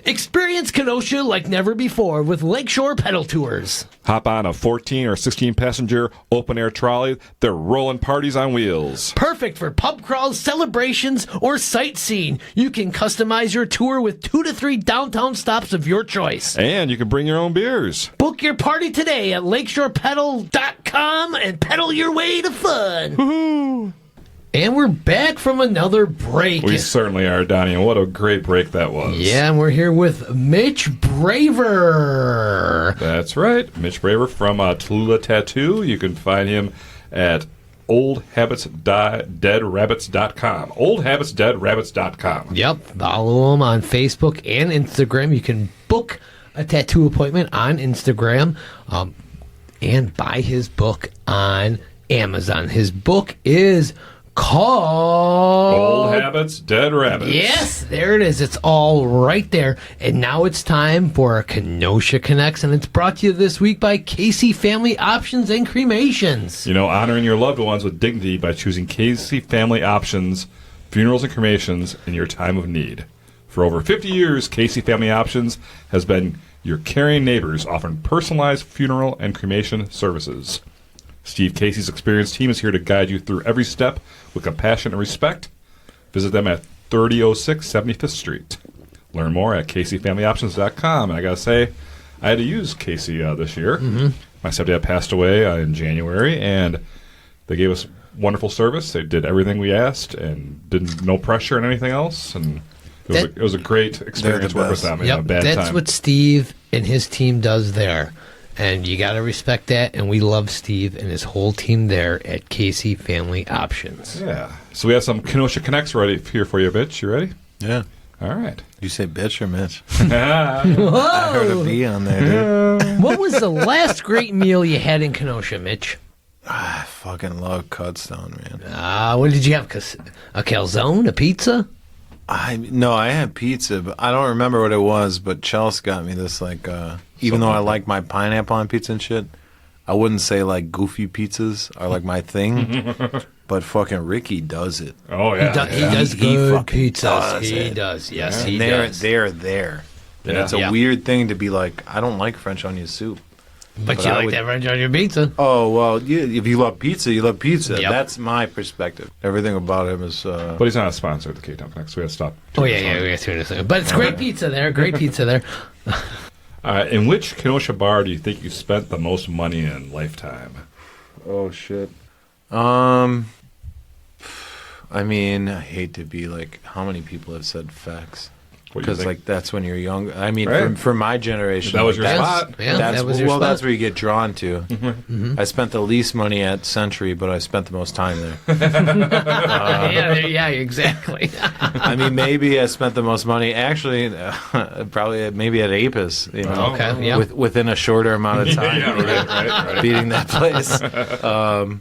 Experience Kenosha like never before with Lakeshore Pedal Tours.
Hop on a 14 or 16-passenger open-air trolley. They're rolling parties on wheels.
Perfect for pub crawls, celebrations, or sightseeing. You can customize your tour with 2 to 3 downtown stops of your choice.
And you can bring your own beers.
Book your party today at lakeshorepedal.com and pedal your way to fun.
Woohoo!
And we're back from another break.
We certainly are, Donny, and what a great break that was.
Yeah, and we're here with Mitch Braver.
That's right. Mitch Braver from Tallulah Tattoo. You can find him at oldhabitsdeadrabbits.com. Oldhabitsdeadrabbits.com.
Yep, follow him on Facebook and Instagram. You can book a tattoo appointment on Instagram and buy his book on Amazon. His book is called
Old Habits, Dead Rabbits.
Yes, there it is. It's all right there. And now it's time for Kenosha Connects, and it's brought to you this week by Casey Family Options and Cremations.
You know, honoring your loved ones with dignity by choosing Casey Family Options, Funerals and Cremations in your time of need. For over 50 years, Casey Family Options has been your caring neighbors offering personalized funeral and cremation services. Steve Casey's experienced team is here to guide you through every step with compassion and respect. Visit them at 3006 75th Street. Learn more at CaseyFamilyOptions.com. And I got to say, I had to use Casey this year. Mm-hmm. My stepdad passed away in January, and they gave us wonderful service. They did everything we asked and no pressure and anything else. And it was a great experience working with them in a bad
that's
time.
what Steve and his team does there. And you got to respect that, and we love Steve and his whole team there at Casey Family Options.
Yeah. So we have some Kenosha Connects ready here for you, Mitch. You ready?
Yeah.
All right.
You say bitch or Mitch?
Whoa!
I heard a B on there, dude.
What was the last great meal you had in Kenosha, Mitch?
I fucking love Cutstone, man.
What did you have? A calzone? A pizza?
I had pizza, but I don't remember what it was. But Chelsea got me this even though I like my pineapple on pizza and shit, I wouldn't say like goofy pizzas are like my thing. But fucking Ricky does it.
Oh yeah,
he does good
fucking
pizzas.
does
He
it.
does. Yes,
And
he
they're
does.
they're there, and
Yeah.
it's a weird thing to be like. I don't like French onion soup.
But you
I
like
would-
that French on your pizza?
Oh well, if you love pizza, you love pizza.
Yep.
That's my perspective. Everything about him is.
But he's not a sponsor of the Ktown Connects. We got to stop.
Oh yeah, we got to this. But it's great pizza there. Great pizza there.
In which Kenosha bar do you think you spent the most money in lifetime?
Oh shit. I mean, I hate to be like, how many people have said Fex?
What do you
Because
think?
like that's when you're young. I mean,
Right.
for my generation,
That was
like,
your
that's-
spot.
Yeah,
That's,
that was your
well,
spot.
that's where you get drawn to. I spent the least money at Century, but I spent the most time there.
Yeah, exactly.
I mean, maybe I spent the most money. Actually, probably maybe at Apis. You know,
Okay, yeah.
within a shorter amount of time,
right.
beating that place.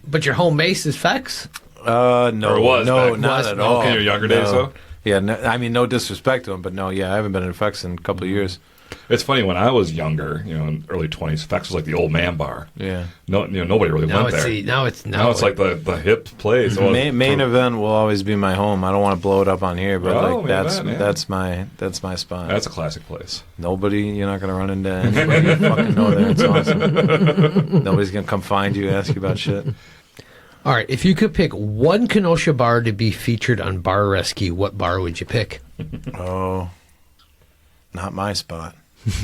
But your home base is Fex?
No,
Or was
no,
back-
not
was
at
back
all.
in your younger days, though?
Yeah, no, I mean, no disrespect to him, but no, I haven't been in Fex in a couple of years.
It's funny, when I was younger, in early 20s, Fex was like the old man bar.
Yeah.
No, nobody really
Now
went
it's
there.
now it's
like the hip place.
Main event will always be my home. I don't want to blow it up on here, but
Oh,
like
main
that's
event, yeah.
that's my spot.
That's a classic place.
Nobody, you're not gonna run into anybody you fucking know there. It's awesome. Nobody's gonna come find you, ask you about shit.
All right, if you could pick one Kenosha bar to be featured on Bar Rescue, what bar would you pick?
Oh, not my spot.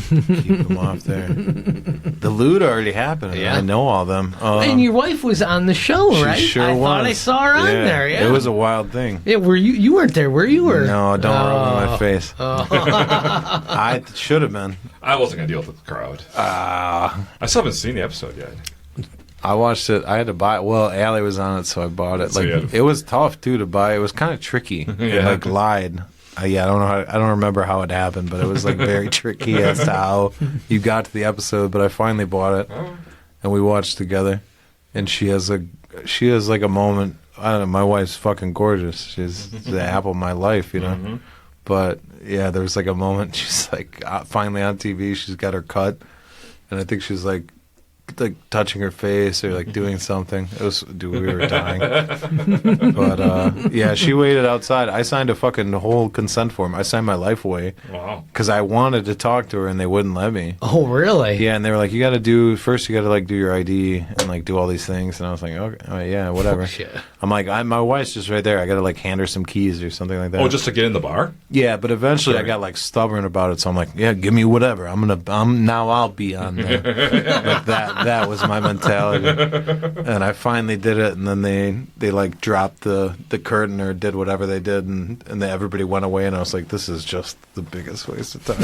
Keep them off there. The loot already happened.
Yeah.
I know all them.
And your wife was on the show,
she
right?
sure
I
was.
thought I saw her on there. Yeah,
It was a wild thing.
Yeah, were you? You weren't there, were you? Or
No, don't rub it in my face. I should have been.
I wasn't going to deal with the crowd. I still haven't seen the episode yet.
I watched it. I had to buy it. Well, Allie was on it, so I bought it.
So
Like
you had to-
it was tough too to buy. It was kind of tricky. It,
Yeah.
like lied. Yeah, I don't know. I don't remember how it happened, but it was like very tricky as to how you got to the episode. But I finally bought it, and we watched together. And she has like a moment. I don't know. My wife's fucking gorgeous. She's the apple of my life, you know. But yeah, there was like a moment. She's like finally on TV. She's got her cut, and I think she's like touching her face or like doing something. It was, dude, we were dying. But yeah, she waited outside. I signed a fucking whole consent form. I signed my life away
Wow.
because I wanted to talk to her and they wouldn't let me.
Oh, really?
Yeah, and they were like, you got to do like do your ID and like do all these things. And I was like, okay, all right, yeah, whatever.
Oh, shit.
I'm like, my wife's just right there. I got to like hand her some keys or something like that.
Oh, just to get in the bar?
Yeah, but eventually
Sure.
I got like stubborn about it, so I'm like, yeah, give me whatever. I'll be on there like that. That was my mentality. And I finally did it, and then they like dropped the curtain or did whatever they did, and everybody went away, and I was like, this is just the biggest waste of time.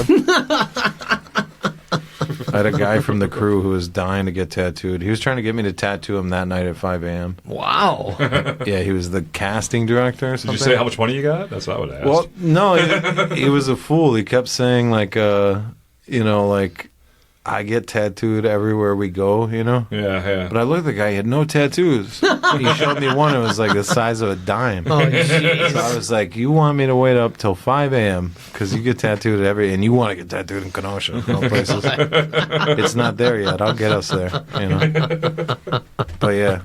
I had a guy from the crew who was dying to get tattooed. He was trying to get me to tattoo him that night at 5 a.m.
Wow.
Yeah, he was the casting director or
Did
something.
you say how much money you got? That's what I would ask.
Well, no, he was a fool. He kept saying, like, like, I get tattooed everywhere we go,
Yeah.
But I looked at the guy, he had no tattoos. He showed me one, it was like the size of a dime.
Oh, jeez.
So I was like, you want me to wait up till 5 a.m. because you get tattooed and you want to get tattooed in Kenosha, of all places. It's not there yet. I'll get us there, But yeah.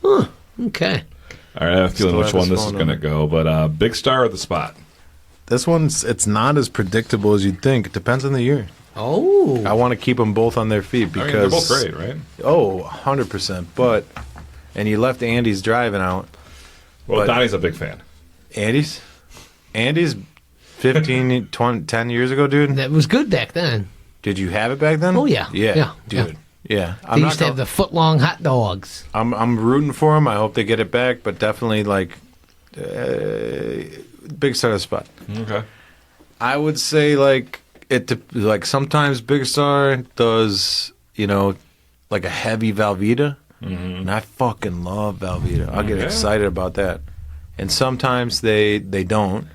Okay.
All right, I have a feeling
Still
which
have
one
his
this is
phone
going to
number.
go, but big star of the spot.
This one's, it's not as predictable as you'd think. It depends on the year.
Oh.
I want to keep them both on their feet because...
I mean, they're both great, right?
Oh, 100%. But, and you left Andy's driving out.
Well,
But-
Donnie's a big fan.
Andy's 15, 20, 10 years ago, dude.
That was good back then.
Did you have it back then?
Oh, yeah.
Yeah,
Yeah,
dude. Yeah.
They used to have the foot-long hot dogs.
I'm rooting for them. I hope they get it back, but definitely, like, big star of the spot.
Okay.
I would say, like, like, sometimes Big Star does, like a heavy Velveeta. And I fucking love Velveeta. I'll get excited about that. And sometimes they don't.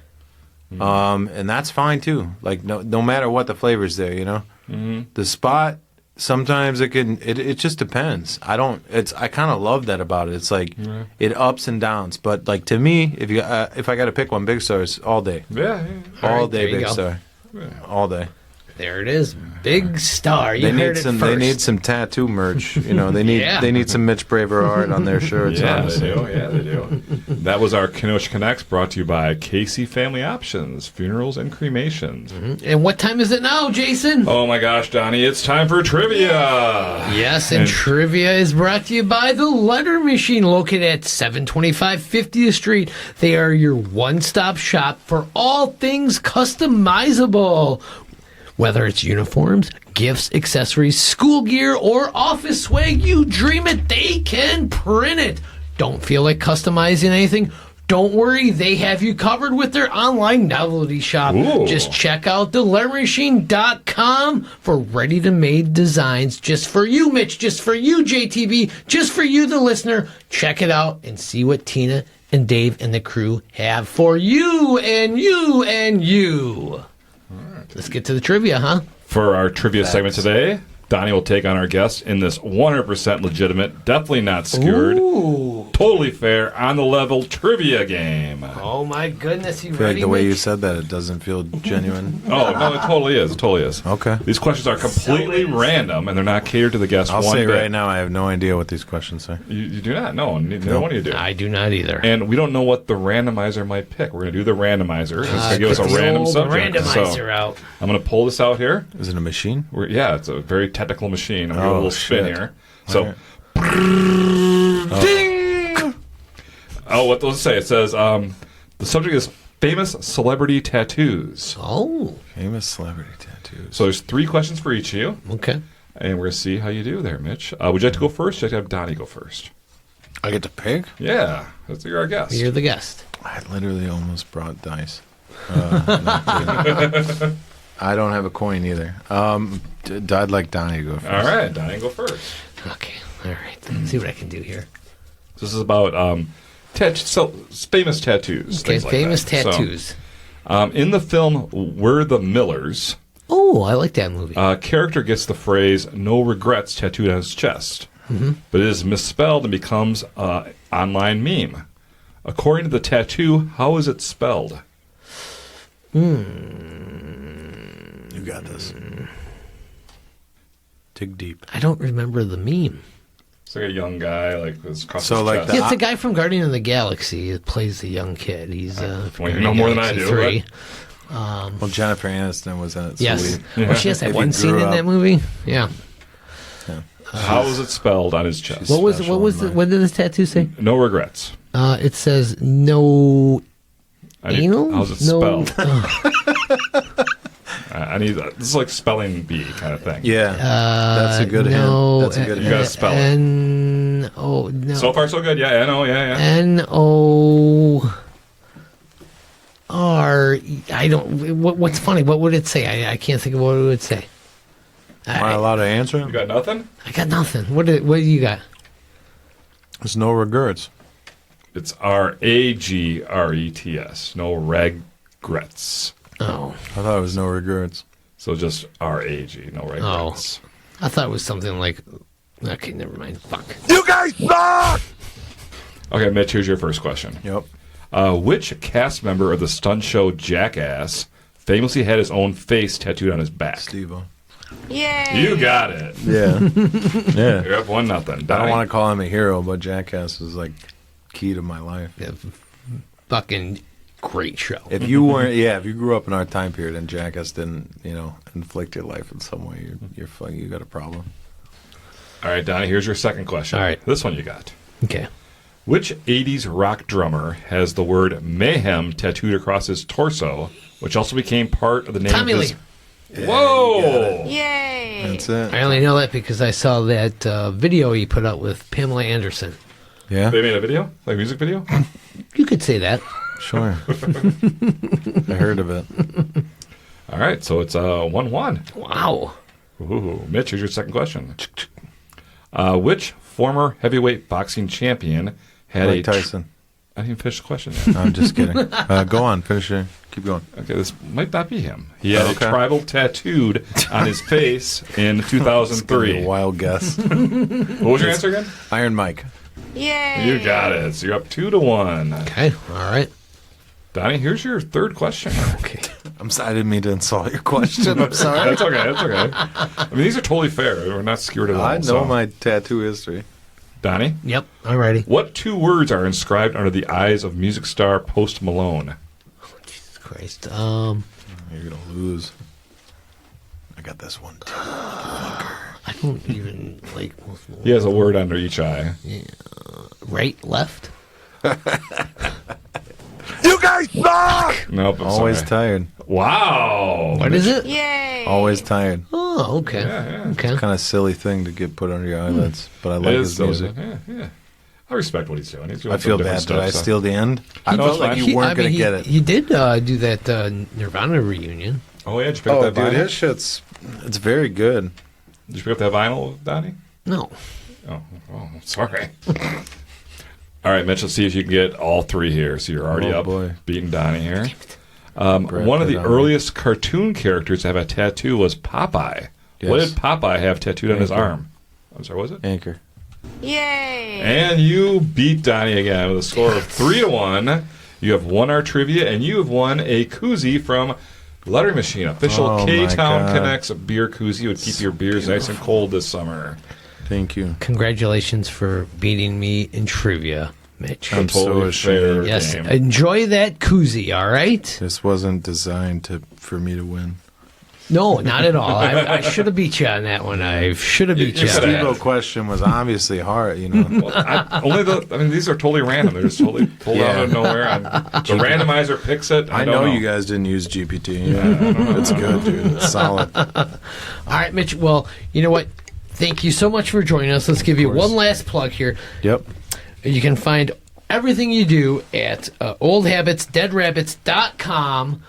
And that's fine too. Like no matter what the flavor's there, The spot, sometimes it just depends. I kind of love that about it. It's like it ups and downs. But like to me, if I got to pick one, Big Star is all day.
Yeah.
All
right,
day
there you
Big
go.
Star. All day.
There it is. Big star. You heard it first.
They need some tattoo merch. They need some Mitch Braver art on their shirts.
Yeah,
honestly.
they do. Yeah, they do. That was our Kenosha Connects, brought to you by Casey Family Options, Funerals and Cremations.
And what time is it now, Jason?
Oh my gosh, Donnie, it's time for trivia.
Yes, and trivia is brought to you by the Letter Machine, located at 725 50th Street. They are your one-stop shop for all things customizable. Whether it's uniforms, gifts, accessories, school gear, or office swag, you dream it, they can print it. Don't feel like customizing anything? Don't worry, they have you covered with their online novelty shop.
Ooh.
Just check out thelettermachine.com for ready-to-made designs just for you, Mitch, just for you, JTV, just for you, the listener. Check it out and see what Tina and Dave and the crew have for you and you and you. Let's get to the trivia, huh?
For our trivia segment today, Donnie will take on our guest in this 100% legitimate, definitely not skewered, totally fair, on the level trivia game.
Oh my goodness, you
I feel
ready,
like the way you
Mitch?
said that, it doesn't feel genuine.
Oh, no, it totally is. It totally is.
Okay.
These questions are completely random, and they're not catered to the guest
I'll
one
say
bit.
right now, I have no idea what these questions say.
You do not know. No one of you do.
I do not either.
And we don't know what the randomizer might pick. We're going to do the randomizer. It's going to give us
Get
a
the
random
old
subject.
randomizer
So
out.
I'm going to pull this out here.
Is it a machine?
It's a very technical machine. I'm going to give it a
Oh,
little spin
shit.
here. So,
All
ding! Oh, what does it say? It says the subject is famous celebrity tattoos.
Oh,
Famous celebrity tattoos.
So there's 3 questions for each of you,
okay.
and we're going to see how you do there, Mitch. Would you like to go first? Or would you like to have Donnie go first?
I get to pick?
Yeah, you're our guest.
You're the guest.
I literally almost brought dice. No, I don't have a coin either. I'd like Donnie to go first.
All right, Donnie, go first.
Okay, all right. Let's see what I can do here.
This is about famous tattoos.
Okay,
things like
famous
that. So,
tattoos.
in the film We're the Millers,
Oh, I like that movie.
a character gets the phrase "no regrets" tattooed on his chest, but it is misspelled and becomes an online meme. According to the tattoo, how is it spelled?
You got this. Dig deep.
I don't remember the meme.
It's like a young guy, like this across
So,
his
like
chest.
the-
Yeah, it's the guy from Guardian of the Galaxy. It plays the young kid. He's
Well, you know more than I do,
3.
Well, Jennifer Aniston was in it. So
Yes.
we,
Well, she has that
If
one
you
scene
grew
in that
up-
movie. Yeah.
How is it spelled on his chest?
What was
special
what
in mine.
what did this tattoo say?
No regrets.
It says no
I need-
anal.
How's it
no,
spelled? I I need this is like spelling bee kind of thing.
Yeah, that's a good
no,
hint. That's a good
You gotta
hint.
spell it.
N-O, no.
So far, so good. Yeah, N-O, yeah.
N-O-R. I don't. What's funny? What would it say? I can't think of what it would say.
Am I allowed to answer?
You got nothing?
I got nothing. What do you got?
There's no regrets.
It's R-A-G-R-E-T-S. No regrets.
Oh,
I thought it was no regrets.
So just R-A-G. No regrets.
I thought it was something like. Okay, never mind. Fuck.
You guys suck!
Okay, Mitch, here's your first question.
Yep.
Which cast member of the stunt show Jackass famously had his own face tattooed on his back?
Steve-O.
Yay!
You got it.
Yeah. Yeah.
You're up 1-0.
I don't want to call him a hero, but Jackass is like key to my life.
Yeah, fucking great show.
If you weren't, if you grew up in our time period and Jackass didn't, inflict your life in some way, you're fucking, you got a problem.
All right, Donnie, here's your second question.
All right.
This one you got.
Okay.
Which 80s rock drummer has the word mayhem tattooed across his torso, which also became part of the name
Tommy
of his...
Lee.
Whoa!
Yay!
That's it.
I only know that because I saw that video he put out with Pamela Anderson.
Yeah,
They made a video? Like a music video?
You could say that.
sure. I heard of it.
All right, so it's 1-1.
Wow.
Ooh, Mitch, here's your second question. Which former heavyweight boxing champion had
Mike Tyson.
I didn't even finish the question yet.
I'm just kidding. Go on, finish it. Keep going.
Okay, this might not be him. He had
Okay.
a tribal tattooed on his face in
It's gonna be
2003.
a wild guess.
What was your answer again?
Iron Mike.
Yay!
You got it. So you're up 2-1.
Okay. All right.
Donnie, here's your third question.
Okay.
I didn't mean to insult your question. I'm sorry.
That's okay. That's okay. I mean, these are totally fair. We're not skewered at all.
I know
so.
my tattoo history.
Donnie,
Yep. I'm ready.
what 2 words are inscribed under the eyes of music star Post Malone?
Jesus Christ.
You're gonna lose. I got this one too.
I don't even like.
He has a word under each eye.
Right, left.
You guys suck.
Nope. I'm
Always
sorry.
tired.
Wow.
What is it?
Yay!
Always tired.
Oh, okay.
Yeah.
Okay.
Kind of silly thing to get put under your eyelids, but I
It
like
is
his
so-
music.
Yeah. I respect what he's doing. He's doing
I feel
some
bad.
different
Did I
stuff, so-
steal the end? I
No,
felt
it's
like
fine.
you weren't going to get it.
He did do that Nirvana reunion.
Oh, yeah. Did you pick up that vinyl?
his shit's it's very good.
Did you pick up that vinyl, Donnie?
No.
Oh, sorry. All right, Mitch, let's see if you can get all 3 here. So you're already
Oh,
up,
boy.
beating Donnie here.
Brad
One of
Pitt
the
on me.
earliest cartoon characters to have a tattoo was Popeye. What
Yes.
did Popeye have tattooed on his
Anchor.
arm? I'm sorry, was it?
Anchor.
Yay!
And you beat Donnie again with a score of 3-1. You have won our trivia, and you have won a koozie from Lettering Machine, official
Oh, my
Ktown
God.
Connects beer koozie. It would keep your beers nice and cold this summer.
Thank you.
Congratulations for beating me in trivia, Mitch.
I'm so
Totally fair
ashamed.
Yes.
game.
Enjoy that koozie, all right?
This wasn't designed for me to win.
No, not at all. I should have beat you on that one. I should have beat
You
you.
said
on
it.
that.
Steve-O question was obviously hard,
Well, these are totally random. They're just totally pulled out of nowhere. The randomizer picks it.
I
don't
know you guys didn't use GPT. It's good, dude. It's solid.
All right, Mitch. Well, you know what? Thank you so much for joining us. Let's give you one last plug here.
Yep.
You can find everything you do at oldhabitsdeadrabbits.com.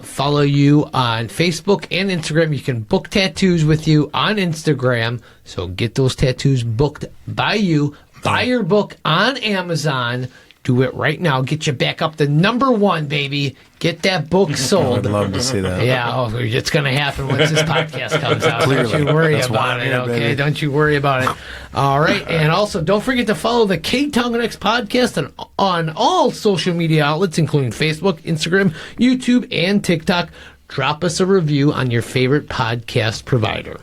Follow you on Facebook and Instagram. You can book tattoos with you on Instagram. So get those tattoos booked by you. Buy your book on Amazon. Do it right now. Get you back up to #1, baby. Get that book sold.
I'd love to see that.
Yeah, it's going to happen once this podcast comes out. Don't you worry
That's why
about
I'm
it,
here,
okay?
baby.
Don't you worry about it. All right, and also don't forget to follow the Ktown Connects podcast on all social media outlets, including Facebook, Instagram, YouTube, and TikTok. Drop us a review on your favorite podcast provider.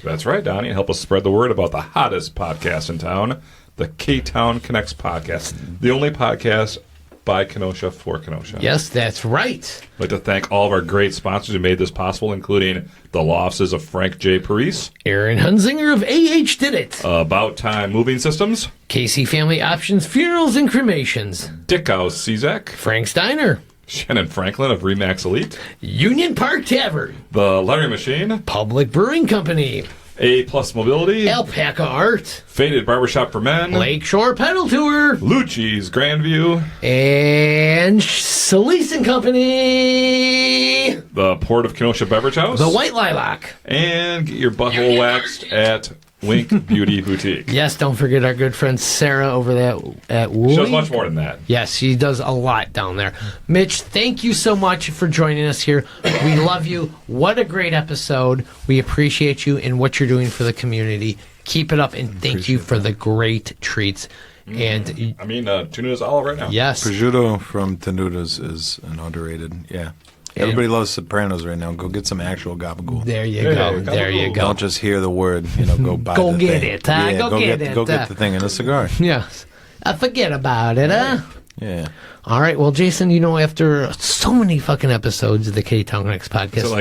That's right, Donnie. Help us spread the word about the hottest podcast in town, the Ktown Connects podcast, the only podcast by Kenosha for Kenosha.
Yes, that's right.
I'd like to thank all of our great sponsors who made this possible, including the law offices of Frank J. Parise,
Aaron Hunzinger of AHDidIt,
About Time Moving Systems,
Casey Family Options Funerals and Cremations,
Dickow Czak,
Frank Steiner,
Shannyn Franklin of ReMax Elite.
Union Park Tavern.
The Lettering Machine.
Public Brewing Company.
A Plus Mobility.
Alpaca Art.
Faded Barbershop for Men.
Lakeshore Pedal Tour.
Lucci's Grandview.
And Sallese and Company.
The Port of Kenosha Beverage House.
The White Lilac.
And get your butthole waxed at Wink Beauty Boutique.
Yes, don't forget our good friend Sarah over there at Wink.
She does much more than that.
Yes, she does a lot down there. Mitch, thank you so much for joining us here. We love you. What a great episode. We appreciate you and what you're doing for the community. Keep it up, and thank you for the great treats. And
I mean, Tenuda's olive right now.
yes,
Prosciutto from Tenuda's is an underrated. Yeah. Everybody loves Sopranos right now. Go get some actual gabagool.
there you
Yeah,
go. There you
gabagool.
go.
Don't just hear the word. Go buy
Go
the
get
thing.
it, huh?
Yeah,
Go get it,
Go get the thing and a cigar.
Yes. Forget about it, huh?
Yeah.
All right. Well, Jason, after so many fucking episodes of the Ktown Connects podcast,
So,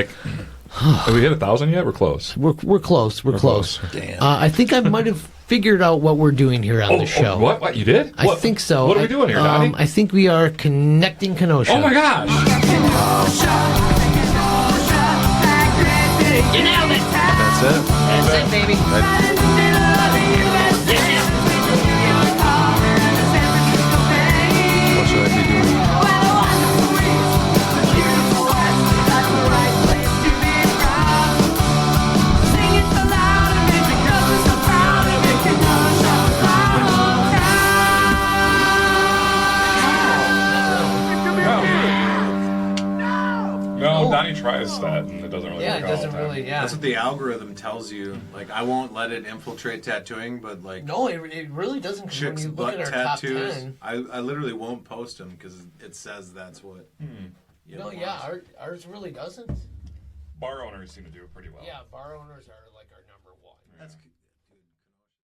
have we hit 1,000 yet? We're close.
we're close. We're close.
Damn.
I think I might have figured out what we're doing here on the show.
What? You did?
I think so.
What are we doing here, Donny?
I think we are connecting Kenosha.
Oh, my gosh.
You nailed it.
That's it.
That's it, baby.
What should I be doing?
No, Donny tries that, and it doesn't really
Yeah,
work
it
out all
doesn't
the time.
really. Yeah.
That's what the algorithm tells you. Like, I won't let it infiltrate tattooing, but like
No, it really doesn't. 'Cause when
chicks'
you look
butt
at our top
tattoos,
10.
I literally won't post them because it says that's what. You
No,
want.
yeah, ours really doesn't.
Bar owners seem to do it pretty well.
Yeah, bar owners are like our number one.
That's